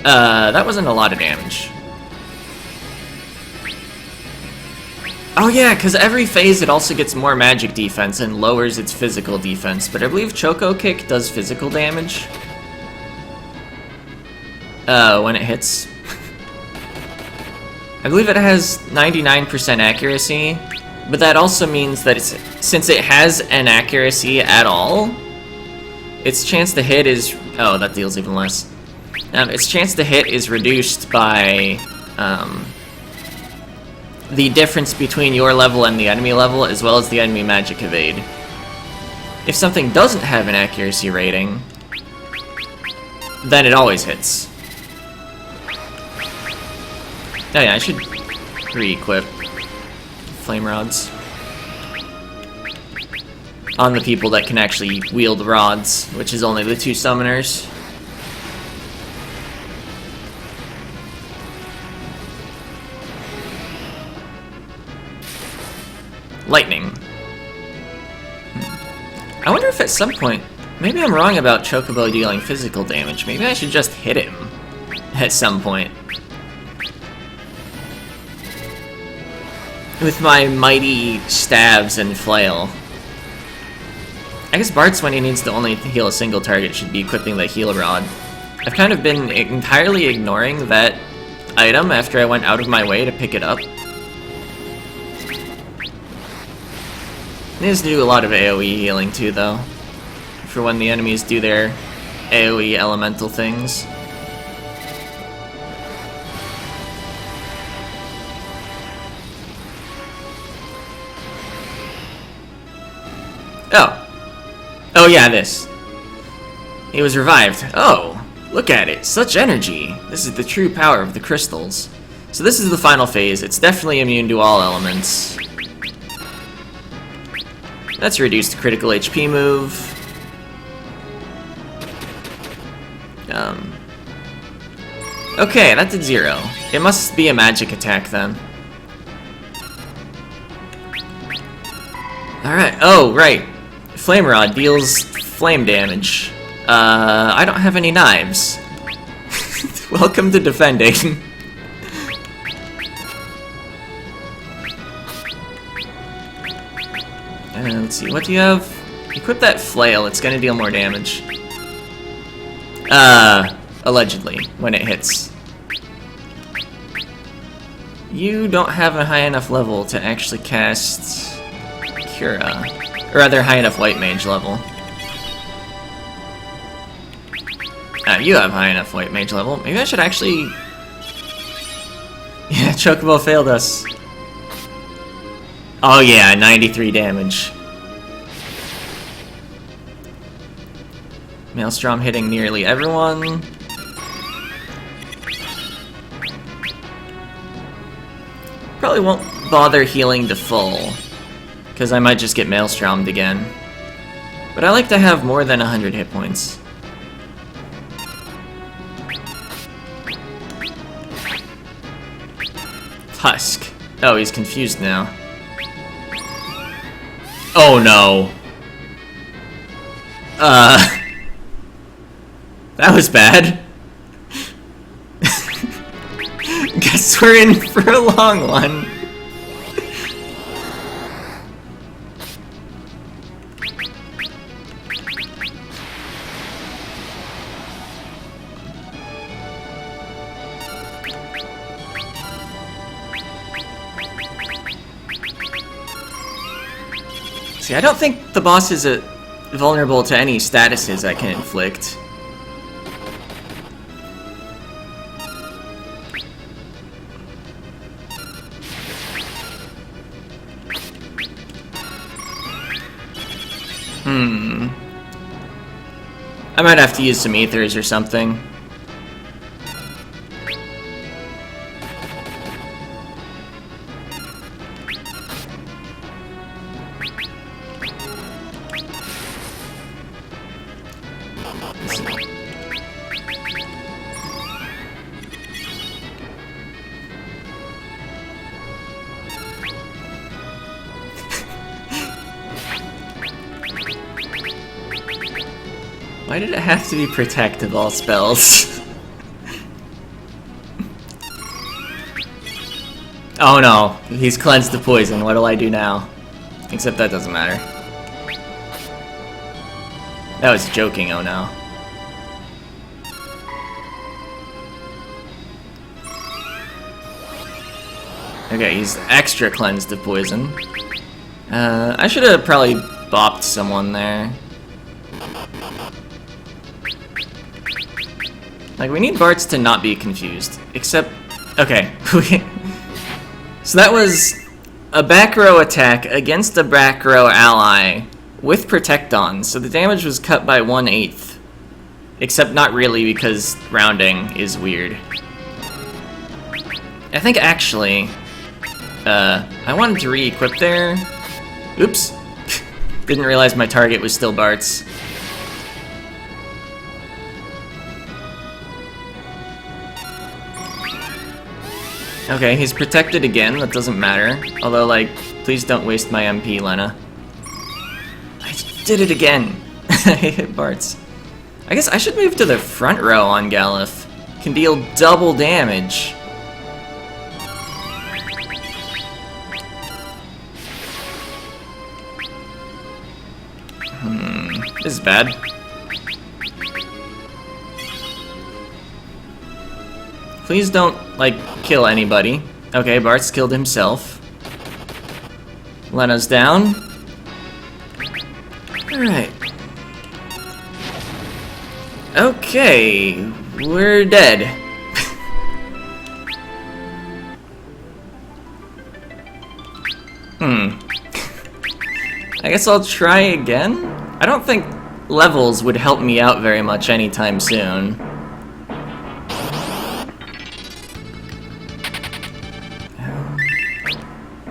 That wasn't a lot of damage. Oh yeah, because every phase it also gets more magic defense and lowers its physical defense, but I believe Choco Kick does physical damage. When it hits. I believe it has 99% accuracy, but that also means that since it has an accuracy at all, its chance to hit is... oh, that deals even less. Its chance to hit is reduced by the difference between your level and the enemy level, as well as the enemy magic evade. If something doesn't have an accuracy rating, then it always hits. Oh yeah, I should re-equip Flame Rods on the people that can actually wield rods, which is only the 2 summoners. Lightning. I wonder if at some point, maybe I'm wrong about Chocobo dealing physical damage. Maybe I should just hit him at some point. With my mighty stabs and flail. I guess Bart's, when he needs to only heal a single target, should be equipping the heal rod. I've kind of been entirely ignoring that item after I went out of my way to pick it up. It needs to do a lot of AoE healing too, though, for when the enemies do their AoE elemental things. Oh. Oh yeah, this. He was revived. Oh, look at it. Such energy. This is the true power of the crystals. So this is the final phase. It's definitely immune to all elements. That's a reduced critical HP move. Okay, that did 0. It must be a magic attack then. Alright, oh, right. Flame Rod deals flame damage. I don't have any knives. Welcome to defending. Let's see, what do you have? Equip that flail, it's gonna deal more damage. Allegedly, when it hits. You don't have a high enough level to actually cast Cura. Or rather, high enough White Mage level. You have high enough White Mage level. Maybe I should actually... Yeah, That Chocobo failed us. Oh yeah, 93 damage. Maelstrom hitting nearly everyone. Probably won't bother healing to full, because I might just get Maelstromed again. But I like to have more than 100 hit points. Tusk. Oh, he's confused now. Oh no. That was bad. Guess we're in for a long one. See, I don't think the boss is vulnerable to any statuses I can inflict. I might have to use some ethers or something. Why did it have to be protect of all spells? Oh no, he's cleansed the poison. What do I do now? Except that doesn't matter. That was joking, oh no. Okay, he's extra cleansed of poison. I should have probably bopped someone there. Like, we need Bartz to not be confused. Except, okay. So that was a back row attack against a back row ally with Protect on, so the damage was cut by 1/8. Except not really, because rounding is weird. I think actually, I wanted to re-equip there. Oops. Didn't realize my target was still Bartz. Okay, he's protected again, that doesn't matter. Although, like, please don't waste my MP, Lena. I did it again! I hit Bartz. I guess I should move to the front row on Galuf. Can deal double damage. This is bad. Please don't, like, kill anybody. Okay, Bart's killed himself. Lena's down. Alright. Okay, we're dead. I guess I'll try again? I don't think levels would help me out very much anytime soon.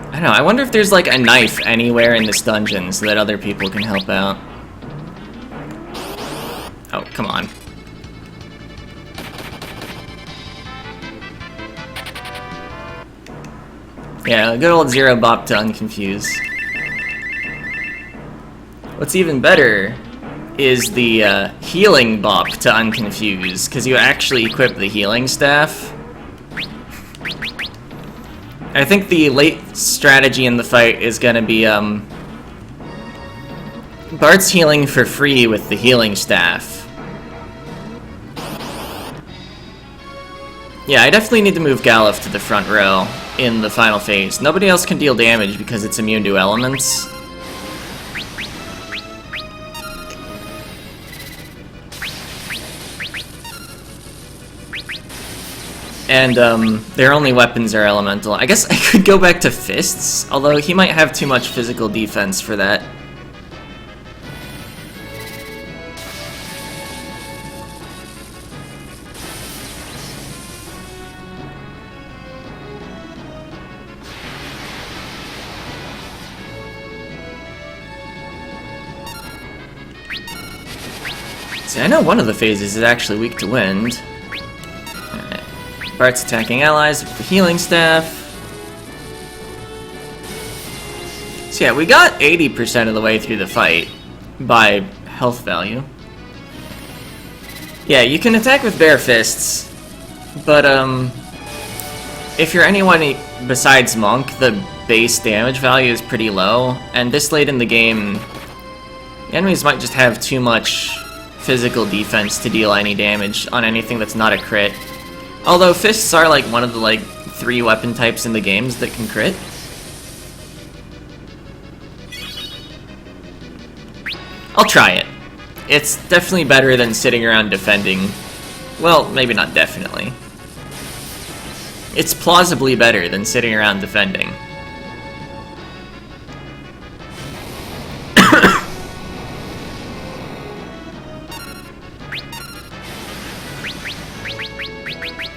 I don't know, I wonder if there's like a knife anywhere in this dungeon so that other people can help out. Oh, come on. Yeah, good old Zero Bop to unconfuse. What's even better is the healing bop to unconfuse, because you actually equip the healing staff. I think the late strategy in the fight is gonna be Bart's healing for free with the healing staff. Yeah, I definitely need to move Galuf to the front row in the final phase. Nobody else can deal damage because it's immune to elements. And their only weapons are elemental. I guess I could go back to fists, although he might have too much physical defense for that. See, I know one of the phases is actually weak to wind. Alright. Bart's attacking allies with the healing staff. So yeah, we got 80% of the way through the fight by health value. Yeah, you can attack with bare fists, but if you're anyone besides Monk, the base damage value is pretty low, and this late in the game, the enemies might just have too much physical defense to deal any damage on anything that's not a crit. Although fists are like one of the 3 weapon types in the games that can crit. I'll try it. It's definitely better than sitting around defending. Well, maybe not definitely. It's plausibly better than sitting around defending.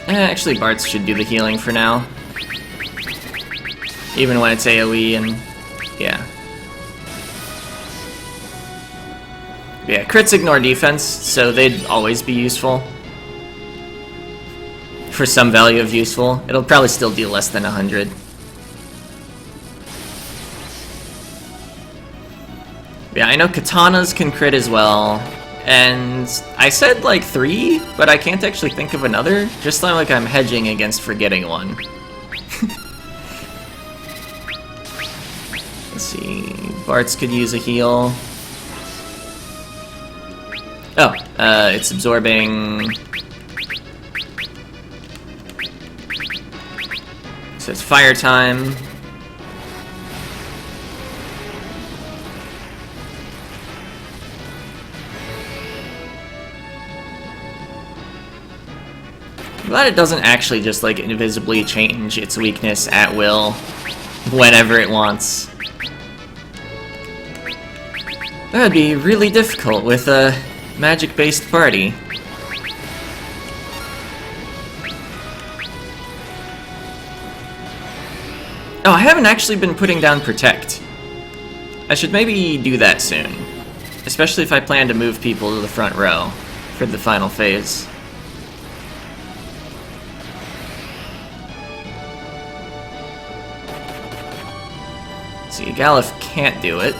Actually, Bart's should do the healing for now. Even when it's AoE and... yeah. Yeah, crits ignore defense, so they'd always be useful. For some value of useful. It'll probably still deal less than 100. Yeah, I know katanas can crit as well. And I said 3, but I can't actually think of another, just like I'm hedging against forgetting one. Let's see, Bart's could use a heal. Oh, it's absorbing... so it's fire time. I'm glad it doesn't actually just invisibly change its weakness at will whenever it wants. That'd be really difficult with a magic-based party. Oh, I haven't actually been putting down Protect. I should maybe do that soon. Especially if I plan to move people to the front row for the final phase. See, Galif can't do it.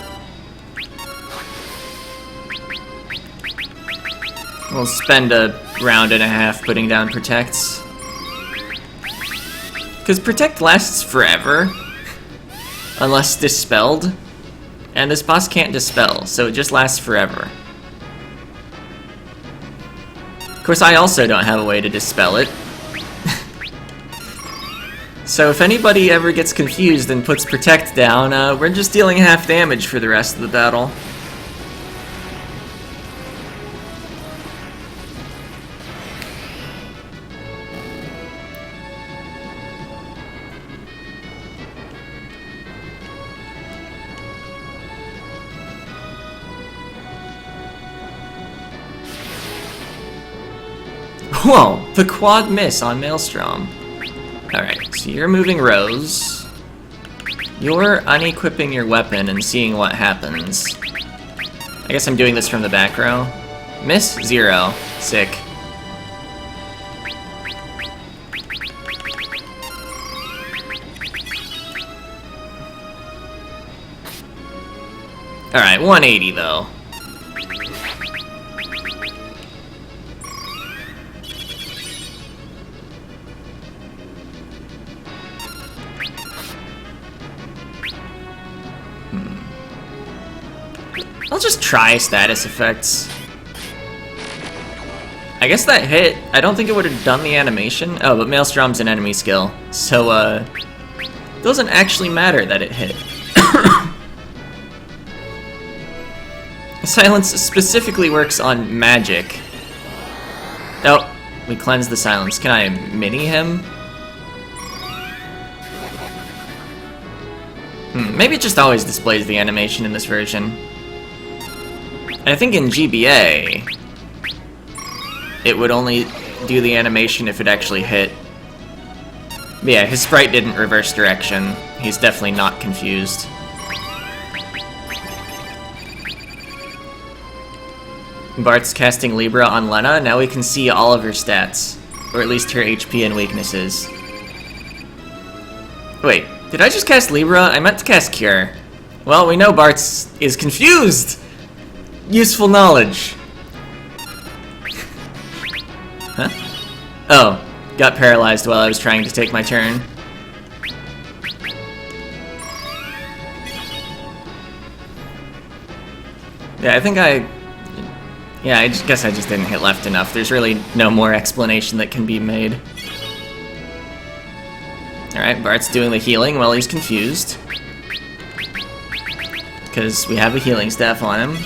We'll spend a round and a half putting down Protects. Because Protect lasts forever, unless dispelled. And this boss can't dispel, so it just lasts forever. Of course, I also don't have a way to dispel it. So if anybody ever gets confused and puts Protect down, we're just dealing half damage for the rest of the battle. Whoa, the quad miss on Maelstrom. Alright, so you're moving rows. You're unequipping your weapon and seeing what happens. I guess I'm doing this from the back row. Miss, 0. Sick. Alright, 180 though. I'll just try status effects. I guess that hit. I don't think it would have done the animation. Oh, but Maelstrom's an enemy skill. So, it doesn't actually matter that it hit. Silence specifically works on magic. Oh, We cleanse the silence. Can I mini him? Maybe it just always displays the animation in this version. I think in GBA, it would only do the animation if it actually hit. But yeah, his sprite didn't reverse direction. He's definitely not confused. Bart's casting Libra on Lena. Now we can see all of her stats. Or at least her HP and weaknesses. Wait, did I just cast Libra? I meant to cast Cure. Well, we know Bart's is confused! Useful knowledge. Huh? Oh, got paralyzed while I was trying to take my turn. Yeah, I guess I just didn't hit left enough. There's really no more explanation that can be made. Alright, Bart's doing the healing while he's confused. Because we have a healing staff on him.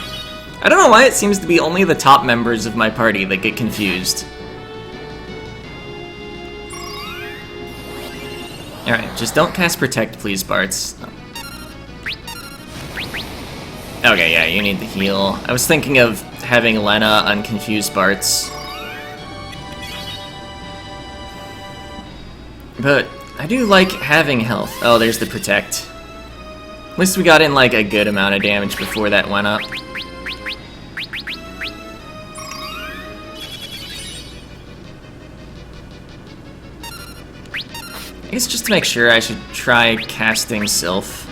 I don't know why it seems to be only the top members of my party that get confused. Alright, just don't cast Protect, please, Bart's. Okay, yeah, you need the heal. I was thinking of having Lena unconfuse Bart's. But I do like having health. Oh, there's the Protect. At least we got in, like, a good amount of damage before that went up. I guess just to make sure, I should try casting Sylph.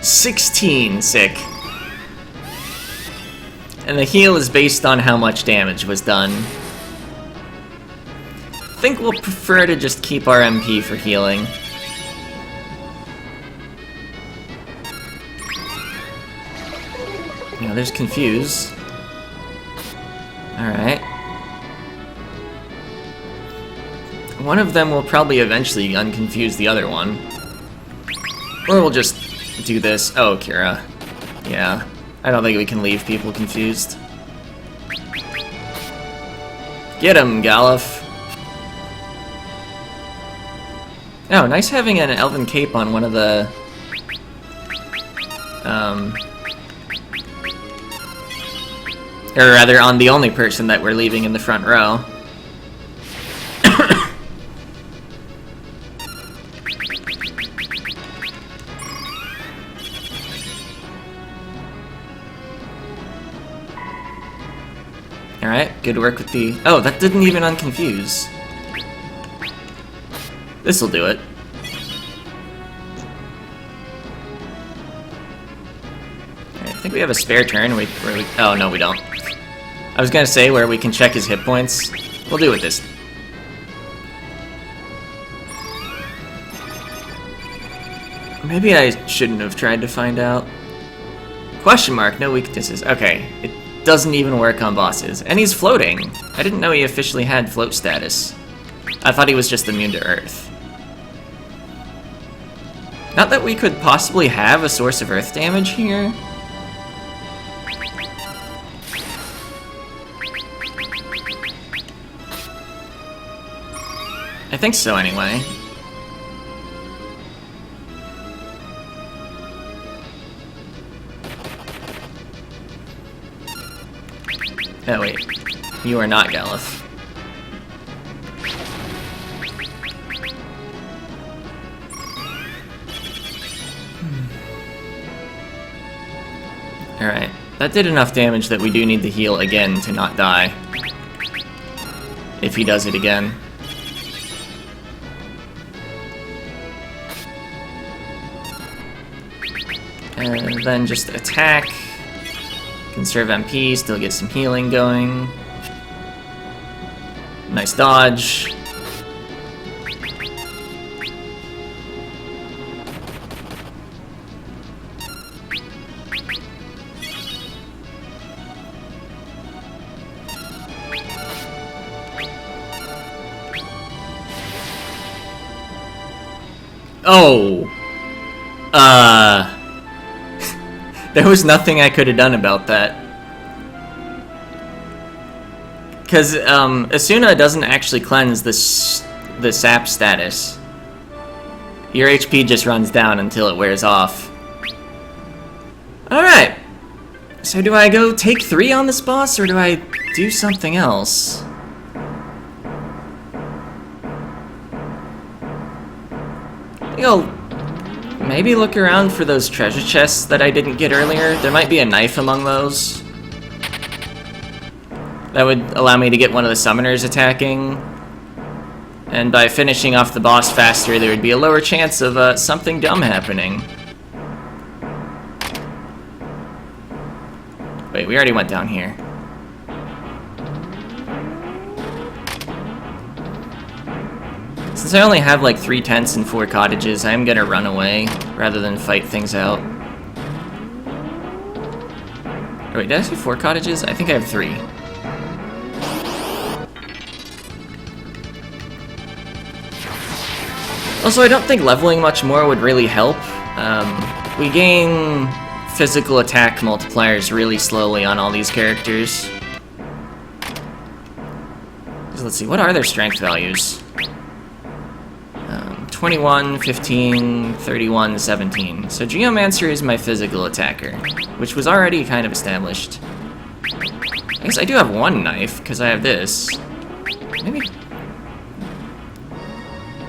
"16, sick. And the heal is based on how much damage was done. I think we'll prefer to just keep our MP for healing. You know, there's Confuse. Alright. One of them will probably eventually unconfuse the other one. Or we'll just do this. Oh, Kira. Yeah. I don't think we can leave people confused. Get him, Galuf. Oh, nice having an elven cape on one of the... or rather, on the only person that we're leaving in the front row. Alright, good work with the... Oh, that didn't even unconfuse. This'll do it. Alright, I think we have a spare turn where we... Oh, no, we don't. I was gonna say where we can check his hit points. We'll do it this. Maybe I shouldn't have tried to find out. Question mark, no weaknesses. Okay, it doesn't even work on bosses. And he's floating. I didn't know he officially had float status. I thought he was just immune to Earth. Not that we could possibly have a source of Earth damage here. I think so, anyway. Oh, wait. You are not Galuf. Alright. That did enough damage that we do need to heal again to not die. If he does it again. And then just attack. Conserve MP, still get some healing going. Nice dodge. Oh! There was nothing I could have done about that. Because Asuna doesn't actually cleanse the sap status. Your HP just runs down until it wears off. Alright. So do I go take 3 on this boss, or do I do something else? I think I'll maybe look around for those treasure chests that I didn't get earlier. There might be a knife among those. That would allow me to get one of the summoners attacking. And by finishing off the boss faster, there would be a lower chance of something dumb happening. Wait, we already went down here. Since I only have like 3 tents and 4 cottages, I'm gonna run away rather than fight things out. Oh, wait, did I say 4 cottages? I think I have 3. Also, I don't think leveling much more would really help. We gain physical attack multipliers really slowly on all these characters. So let's see, what are their strength values? 21, 15, 31, 17. So Geomancer is my physical attacker, which was already kind of established. I guess I do have 1 knife, because I have this. Maybe...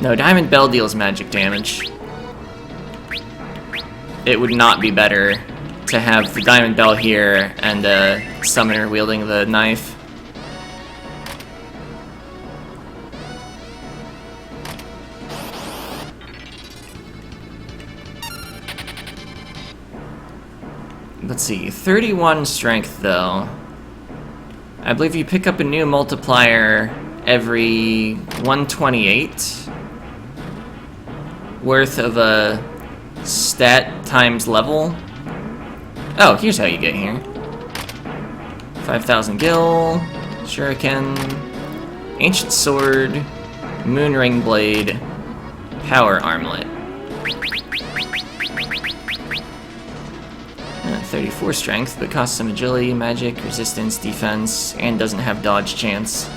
No, Diamond Bell deals magic damage. It would not be better to have the Diamond Bell here and a summoner wielding the knife. Let's see, 31 strength though. I believe you pick up a new multiplier every 128 worth of a stat times level. Oh, here's how you get here. 5,000 gil, shuriken, ancient sword, moonring blade, power armlet. 34 strength, but costs some agility, magic, resistance, defense, and doesn't have dodge chance.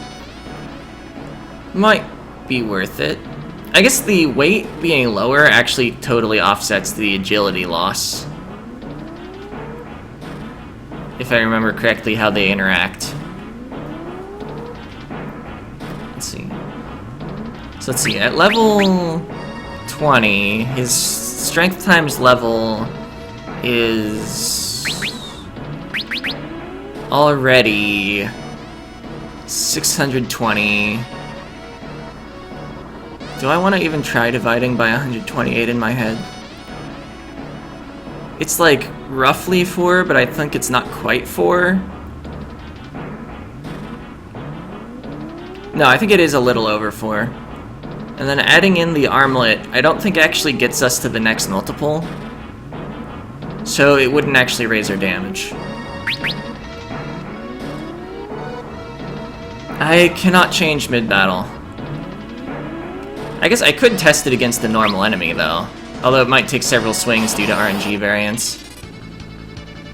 Might be worth it. I guess the weight being lower actually totally offsets the agility loss. If I remember correctly how they interact. Let's see. So let's see, at level 20, his strength times level is already 620. Do I want to even try dividing by 128 in my head? It's like roughly 4, but I think it's not quite 4. No, I think it is a little over 4. And then adding in the armlet, I don't think actually gets us to the next multiple. So it wouldn't actually raise our damage. I cannot change mid-battle. I guess I could test it against the normal enemy, though. Although it might take several swings due to RNG variance.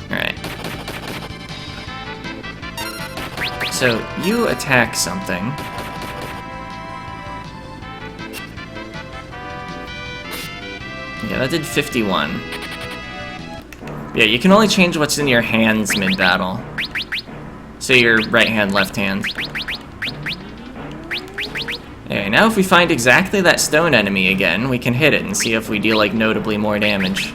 Alright. So, you attack something. Yeah, that did 51. Yeah, you can only change what's in your hands mid-battle. So your right hand, left hand. Okay, now if we find exactly that stone enemy again, we can hit it and see if we deal, like, notably more damage.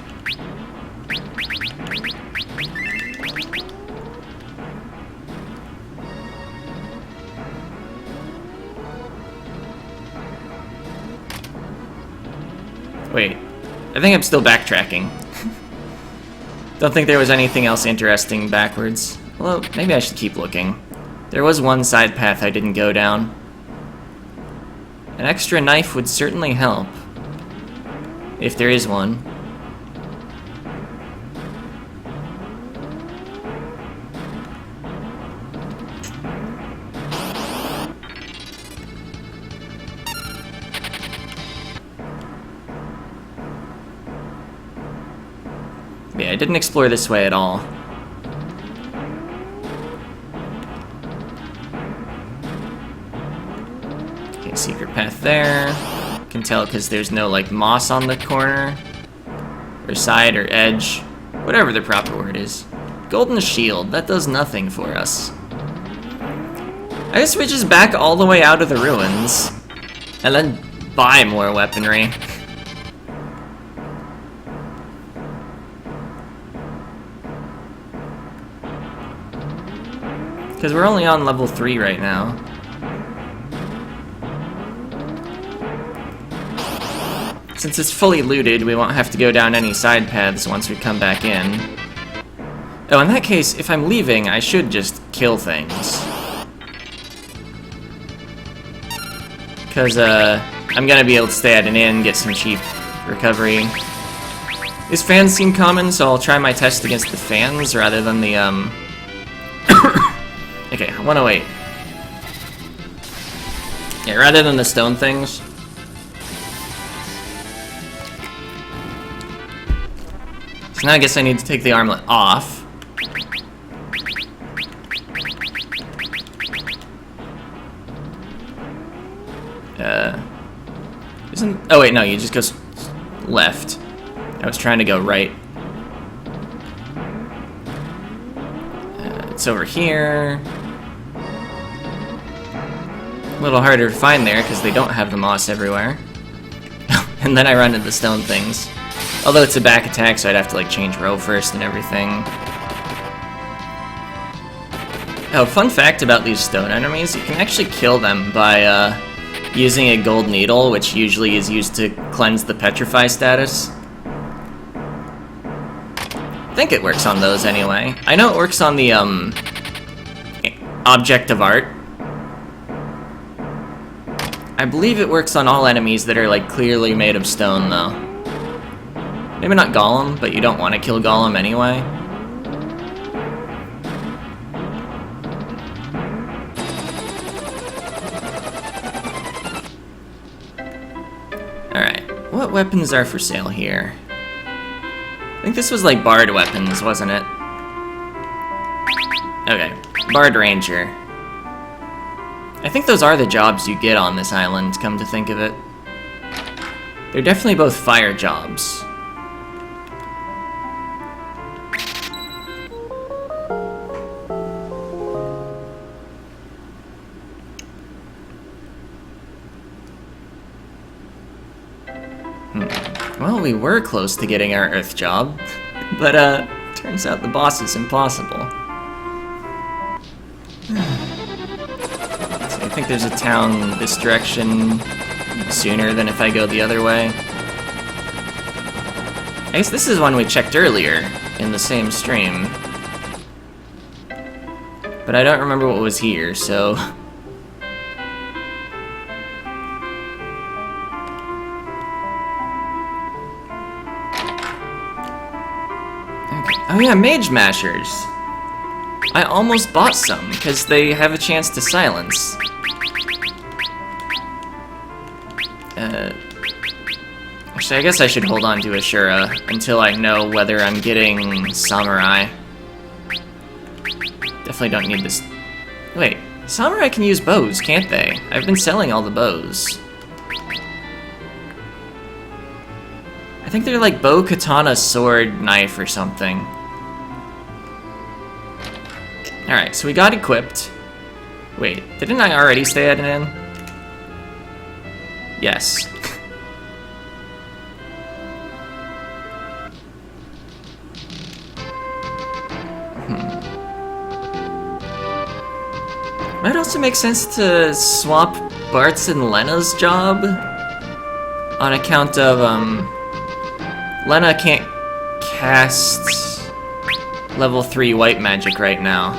Wait, I think I'm still backtracking. Don't think there was anything else interesting backwards. Although, maybe I should keep looking. There was one side path I didn't go down. An extra knife would certainly help. If there is one. Yeah, didn't explore this way at all. Okay, secret path there. Can tell because there's no, like, moss on the corner. Or side or edge. Whatever the proper word is. Golden shield, that does nothing for us. I guess we just back all the way out of the ruins. And then buy more weaponry. Because we're only on level 3 right now. Since it's fully looted, we won't have to go down any side paths once we come back in. Oh, in that case, if I'm leaving, I should just kill things. Because, I'm gonna be able to stay at an inn, get some cheap recovery. These fans seem common, so I'll try my test against the fans rather than the, Okay, 108. Yeah, rather than the stone things. So now I guess I need to take the armlet off. Oh wait, no, you just go left. I was trying to go right. It's over here. A little harder to find there because they don't have the moss everywhere. And then I run into the stone things. Although it's a back attack, so I'd have to like change row first and everything. Oh, fun fact about these stone enemies, you can actually kill them by using a gold needle, which usually is used to cleanse the petrify status. I think it works on those anyway. I know it works on the object of art. I believe it works on all enemies that are like clearly made of stone though. Maybe not Golem, but you don't want to kill Golem anyway. Alright, what weapons are for sale here? I think this was like Bard weapons, wasn't it? Okay, Bard Ranger. I think those are the jobs you get on this island, come to think of it. They're definitely both fire jobs. Well, we were close to getting our Earth job, but turns out the boss is impossible. So I think there's a town this direction sooner than if I go the other way. I guess this is one we checked earlier in the same stream. But I don't remember what was here, so... Oh yeah, Mage Mashers! I almost bought some, because they have a chance to silence. Actually, I guess I should hold on to Ashura until I know whether I'm getting Samurai. Definitely don't need this... Wait, Samurai can use bows, can't they? I've been selling all the bows. I think they're like bow, katana, sword, knife, or something. Alright, so we got equipped. Wait, didn't I already stay at an inn? Yes. Might also make sense to swap Bart's and Lena's job on account of, Lena can't cast level 3 white magic right now.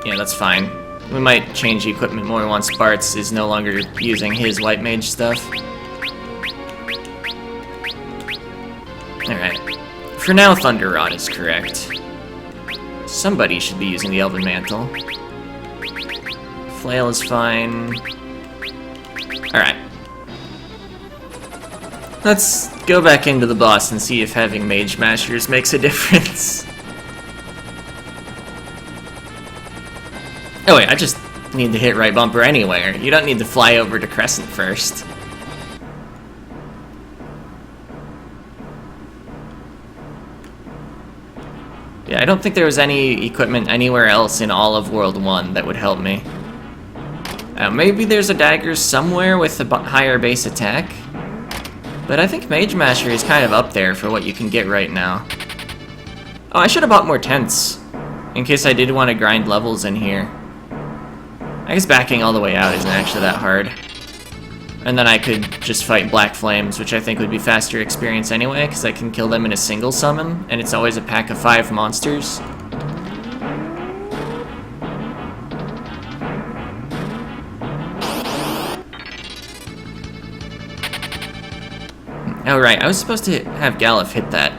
Yeah, that's fine. We might change the equipment more once Bart's is no longer using his white mage stuff. Alright. For now, Thunder Rod is correct. Somebody should be using the Elven Mantle. Flail is fine. Alright. Let's go back into the boss and see if having Mage Mashers makes a difference. Oh wait, I just need to hit right bumper anywhere. You don't need to fly over to Crescent first. Yeah, I don't think there was any equipment anywhere else in all of World 1 that would help me. Maybe there's a dagger somewhere with a higher base attack. But I think Mage Masher is kind of up there for what you can get right now. Oh, I should have bought more tents, in case I did want to grind levels in here. I guess backing all the way out isn't actually that hard. And then I could just fight Black Flames, which I think would be faster experience anyway, because I can kill them in a single summon, and it's always a pack of 5 monsters. Oh right, I was supposed to have Galuf hit that.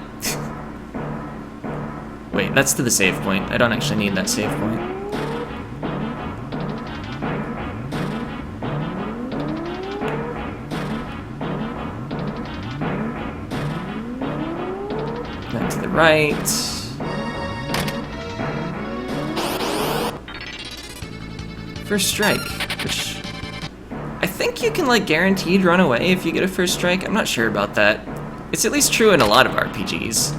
Wait, that's to the save point. I don't actually need that save point. Then to the right. First strike, which I think you can like guaranteed run away if you get a first strike. I'm not sure about that. It's at least true in a lot of RPGs.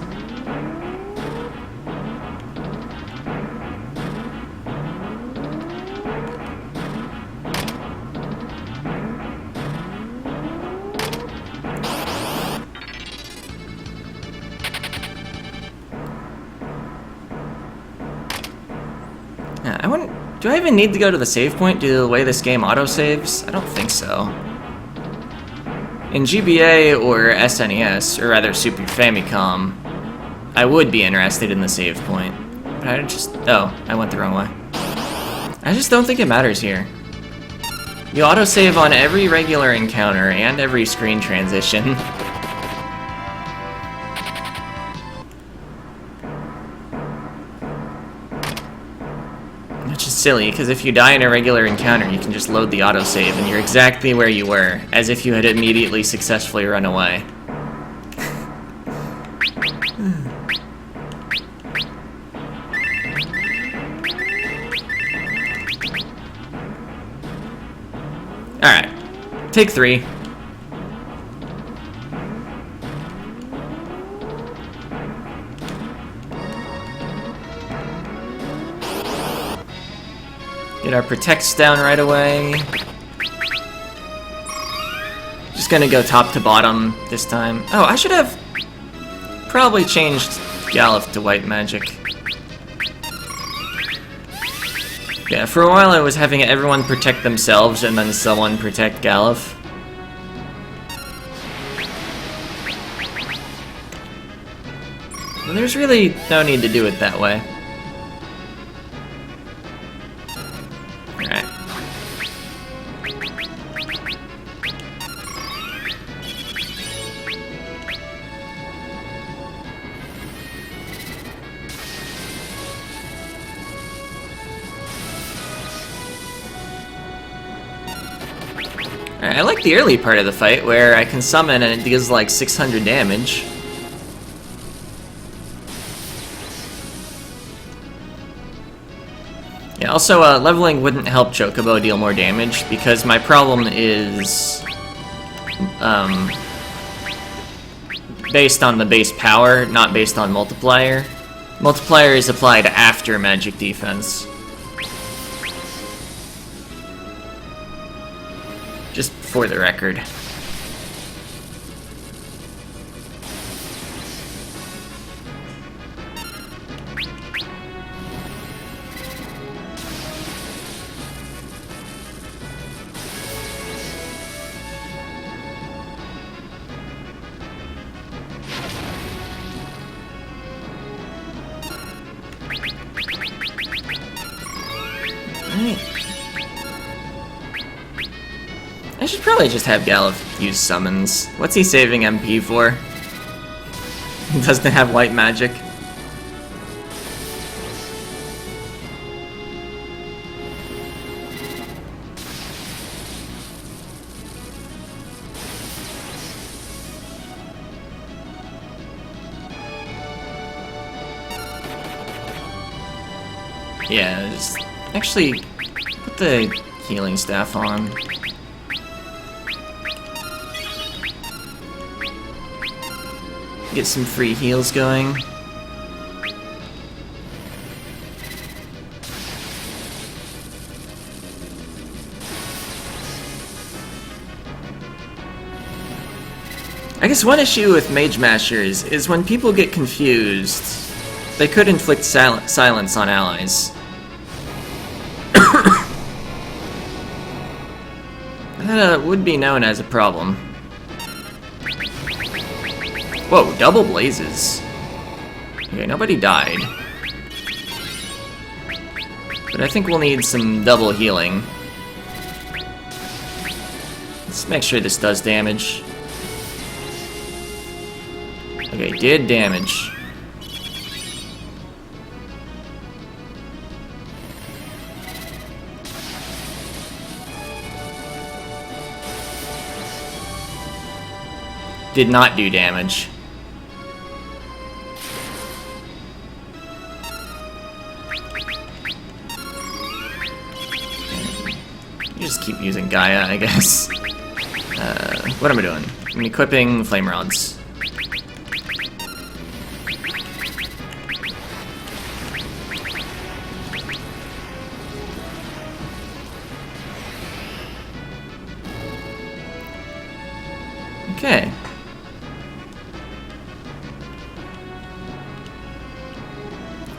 Do I even need to go to the save point due to the way this game autosaves? I don't think so. In GBA or SNES, or rather Super Famicom, I would be interested in the save point. But I just... oh, I went the wrong way. I just don't think it matters here. You autosave on every regular encounter and every screen transition. Which is silly, because if you die in a regular encounter, you can just load the autosave, and you're exactly where you were, as if you had immediately successfully run away. Alright, take 3. Get our protects down right away. Just gonna go top to bottom this time. Oh, I should have probably changed Galuf to white magic. Yeah, for a while I was having everyone protect themselves and then someone protect Galuf. And there's really no need to do it that way. I like the early part of the fight where I can summon and it deals like 600 damage. Yeah, also leveling wouldn't help Chocobo deal more damage because my problem is based on the base power, not based on multiplier. Multiplier is applied after magic defense. Just for the record. I should probably just have Galuf use summons. What's he saving MP for? He doesn't have white magic. Yeah, just actually put the healing staff on. Get some free heals going. I guess one issue with Mage Mashers is when people get confused, they could inflict silence on allies. That would be known as a problem. Whoa, double blazes. Okay, nobody died. But I think we'll need some double healing. Let's make sure this does damage. Okay, did damage. Did not do damage. You just keep using Gaia, I guess. What am I doing? I'm equipping Flame Rods. Okay.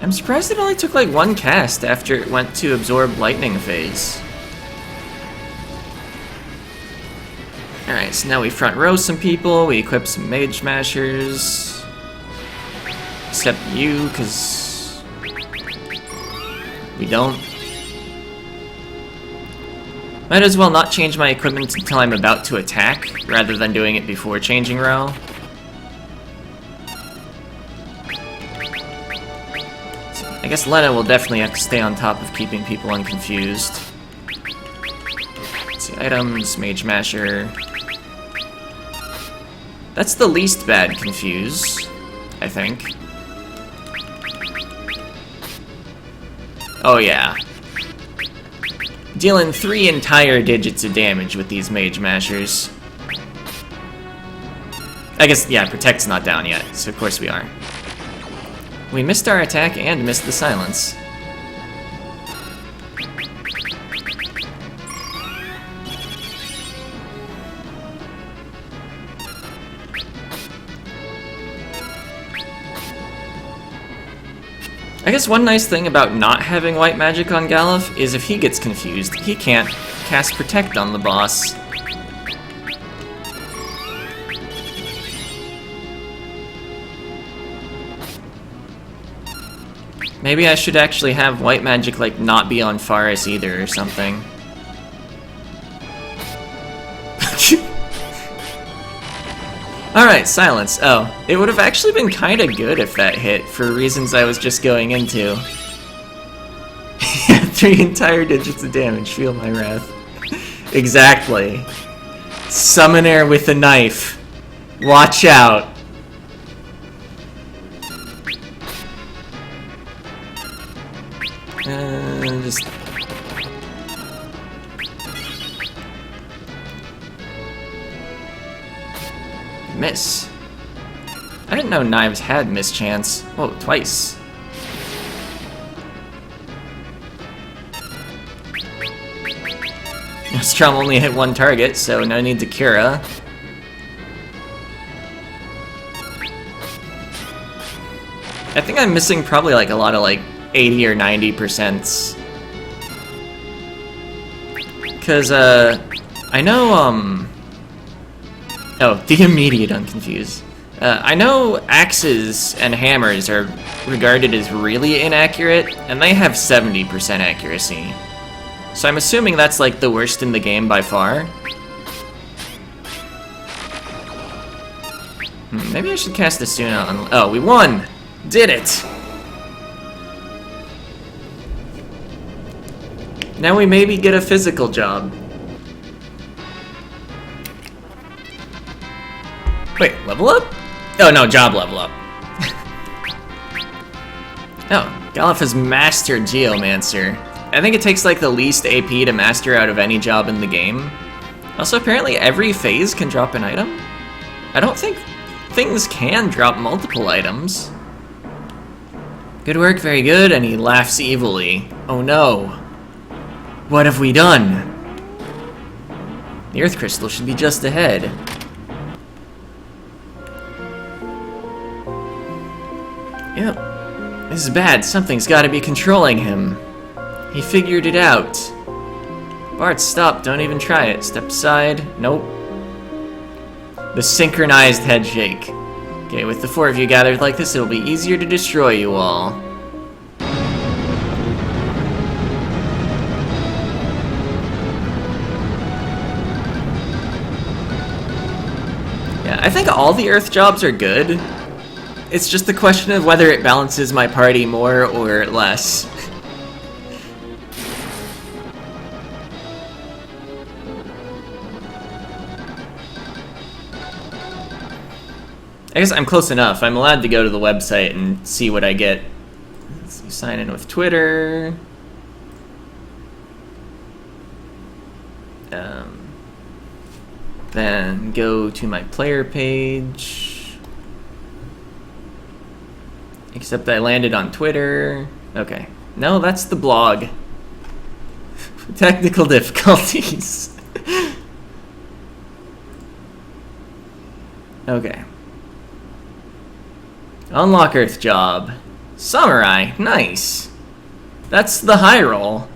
I'm surprised it only took like one cast after it went to absorb lightning phase. Alright, so now we front row some people, we equip some Mage Mashers. Except you, because we don't. Might as well not change my equipment until I'm about to attack, rather than doing it before changing row. I guess Lena will definitely have to stay on top of keeping people unconfused. Let's see, items, Mage Masher. That's the least bad confuse, I think. Oh yeah. Dealing 3 entire digits of damage with these Mage Mashers. I guess, yeah, Protect's not down yet, so of course we are. We missed our attack and missed the silence. I guess one nice thing about not having white magic on Galuf is if he gets confused, he can't cast Protect on the boss. Maybe I should actually have white magic, like, not be on Faris either or something. Alright, silence. Oh, it would have actually been kinda good if that hit, for reasons I was just going into. 3 entire digits of damage, feel my wrath. Exactly. Summoner with a knife. Watch out. Just... Miss. I didn't know knives had mischance. Whoa, twice. Strum only hit 1 target, so no need to Cura. I think I'm missing probably like a lot of like 80 or 90%. Because, I know, oh, the immediate unconfused. I know axes and hammers are regarded as really inaccurate, and they have 70% accuracy. So I'm assuming that's like the worst in the game by far. Maybe I should cast Asuna on... Oh, we won! Did it! Now we maybe get a physical job. Wait, level up? Oh no, job level up. Oh. Galuf has mastered Geomancer. I think it takes like the least AP to master out of any job in the game. Also, apparently every phase can drop an item. I don't think things can drop multiple items. Good work, very good, and he laughs evilly. Oh no. What have we done? The Earth Crystal should be just ahead. Yep. This is bad. Something's gotta be controlling him. He figured it out. Bart, stop. Don't even try it. Step aside. Nope. The synchronized head shake. Okay, with the four of you gathered like this, it'll be easier to destroy you all. Yeah, I think all the Earth jobs are good. It's just the question of whether it balances my party more or less. I guess I'm close enough. I'm allowed to go to the website and see what I get. Let's see, sign in with Twitter. Then go to my player page. Except I landed on Twitter. Okay. No, that's the blog. Technical difficulties. Okay. Unlock Earth job. Samurai, nice. That's the high roll.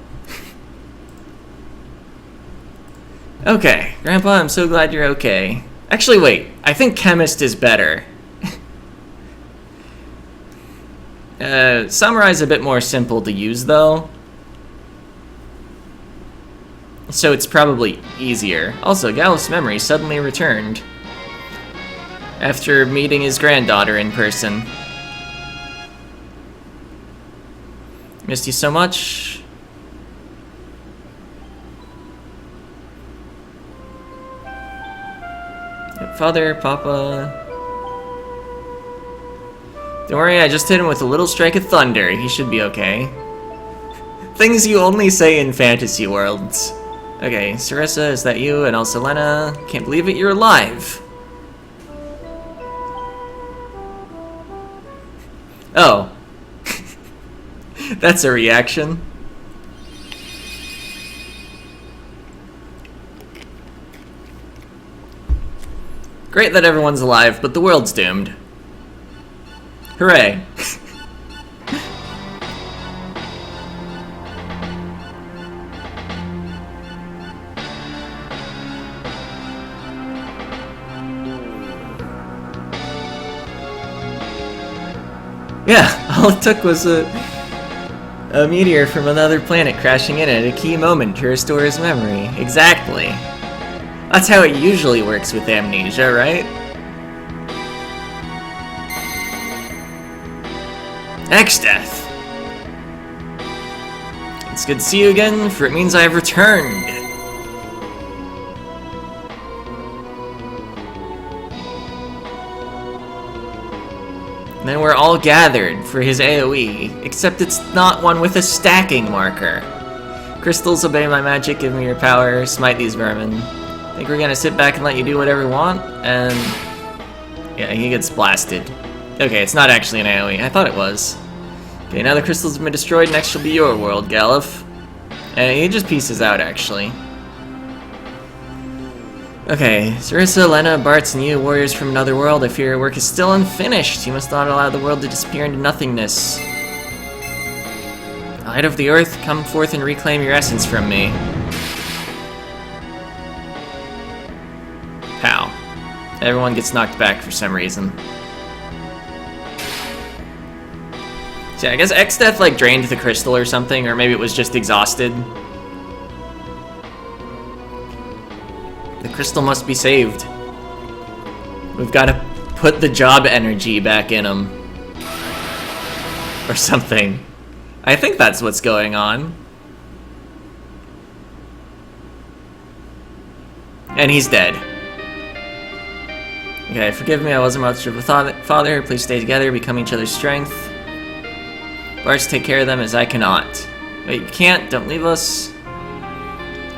Okay, Grandpa, I'm so glad you're okay. Actually, wait, I think Chemist is better. Samurai's a bit more simple to use, though. So it's probably easier. Also, Galuf's memory suddenly returned after meeting his granddaughter in person. Missed you so much. Father, Papa. Don't worry, I just hit him with a little strike of thunder. He should be okay. Things you only say in fantasy worlds. Okay, Sarissa, is that you? And also Lena. Can't believe it, you're alive. Oh. That's a reaction. Great that everyone's alive, but the world's doomed. Hooray. Yeah, all it took was a meteor from another planet crashing in at a key moment to restore his memory. Exactly. That's how it usually works with amnesia, right? X-Death. It's good to see you again, for it means I have returned. And then we're all gathered for his AoE, except it's not one with a stacking marker. Crystals, obey my magic, give me your power, smite these vermin. Think we're gonna sit back and let you do whatever we want? And yeah, he gets blasted. Okay, it's not actually an AoE. I thought it was. Okay, now the crystals have been destroyed, next shall be your world, Galuf. And he just pieces out, actually. Okay, Sarissa, Lena, Bartz, and you, warriors from another world, I fear your work is still unfinished. You must not allow the world to disappear into nothingness. Light of the earth, come forth and reclaim your essence from me. Pow. Everyone gets knocked back for some reason. So yeah, I guess X-Death like drained the crystal or something, or maybe it was just exhausted. The crystal must be saved. We've got to put the job energy back in him. Or something. I think that's what's going on. And he's dead. Okay, forgive me, I wasn't much of a father. Please stay together, become each other's strength. Bards take care of them as I cannot. Wait, you can't? Don't leave us.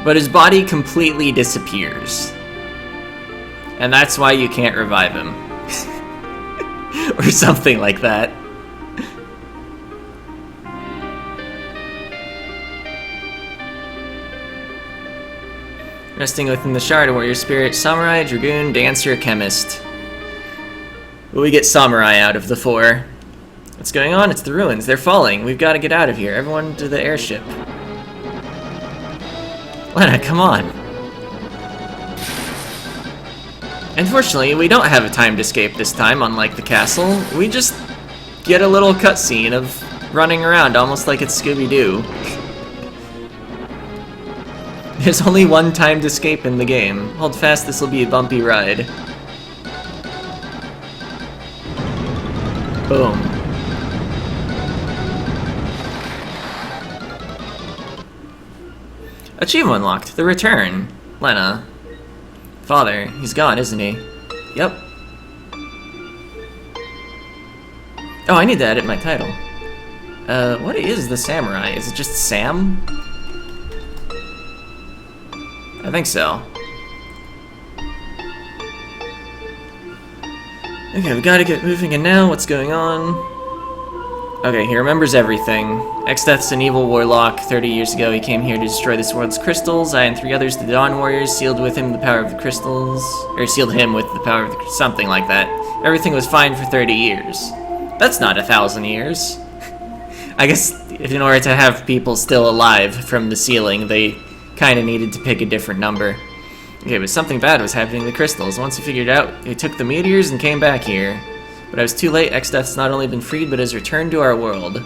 But his body completely disappears. And that's why you can't revive him. Or something like that. Resting within the shard, a warrior spirit, samurai, dragoon, dancer, chemist. Will we get samurai out of the 4? What's going on? It's the ruins. They're falling. We've got to get out of here. Everyone to the airship. Lena, come on. Unfortunately, we don't have a timed escape this time, unlike the castle. We just get a little cutscene of running around, almost like it's Scooby-Doo. There's only one timed escape in the game. Hold fast, this will be a bumpy ride. Boom. Achievement unlocked. The Return. Lena. Father. He's gone, isn't he? Yep. Oh, I need to edit my title. What is the samurai? Is it just Sam? I think so. Okay, we gotta get moving, and now what's going on? Okay, he remembers everything. Exdeath's an evil warlock. 30 years ago, he came here to destroy this world's crystals. I and 3 others, the Dawn Warriors, sealed with him the power of the crystals. Or sealed him with the power of the something like that. Everything was fine for 30 years. That's not 1,000 years. I guess in order to have people still alive from the sealing, they kind of needed to pick a different number. Okay, but something bad was happening to the crystals. Once he figured it out, he took the meteors and came back here. But I was too late. Exdeath's not only been freed, but has returned to our world.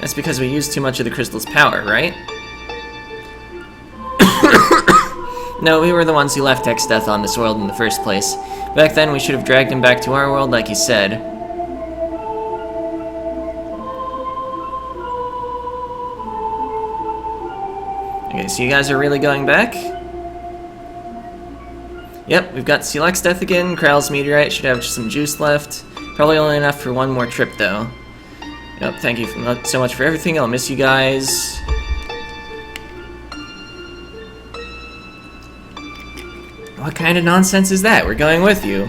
That's because we used too much of the crystal's power, right? No, we were the ones who left Exdeath on this world in the first place. Back then, we should have dragged him back to our world like he said. Okay, so you guys are really going back? Yep, we've got Seal Exdeath again. Kral's meteorite should have some juice left. Probably only enough for one more trip, though. Yep, thank you so much for everything. I'll miss you guys. What kind of nonsense is that? We're going with you.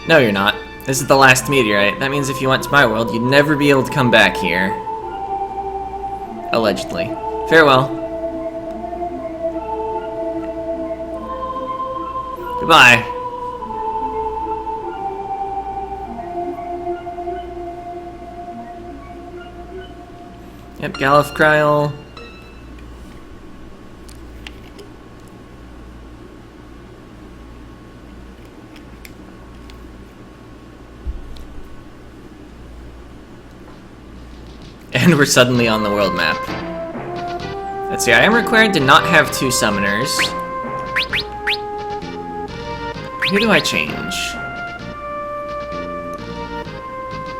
No, you're not. This is the last meteorite. That means if you went to my world, you'd never be able to come back here. Allegedly. Farewell. Goodbye. Yep, Galuf Kryl. And we're suddenly on the world map. Let's see, I am required to not have 2 summoners. Who do I change?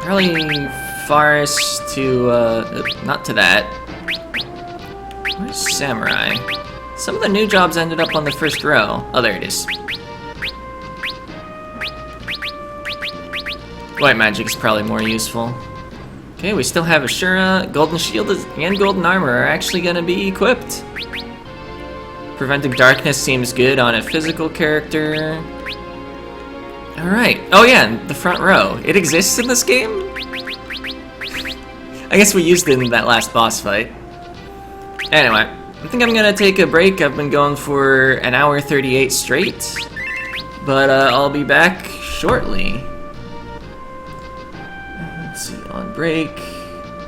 Probably Forest to, not to that. Where's Samurai? Some of the new jobs ended up on the first row. Oh, there it is. White magic is probably more useful. Okay, we still have Ashura. Golden Shield and Golden Armor are actually going to be equipped. Preventing Darkness seems good on a physical character. Alright. Oh yeah, and the front row. It exists in this game? I guess we used it in that last boss fight. Anyway, I think I'm going to take a break. I've been going for an hour 38 straight. But I'll be back shortly. Let's see, on break.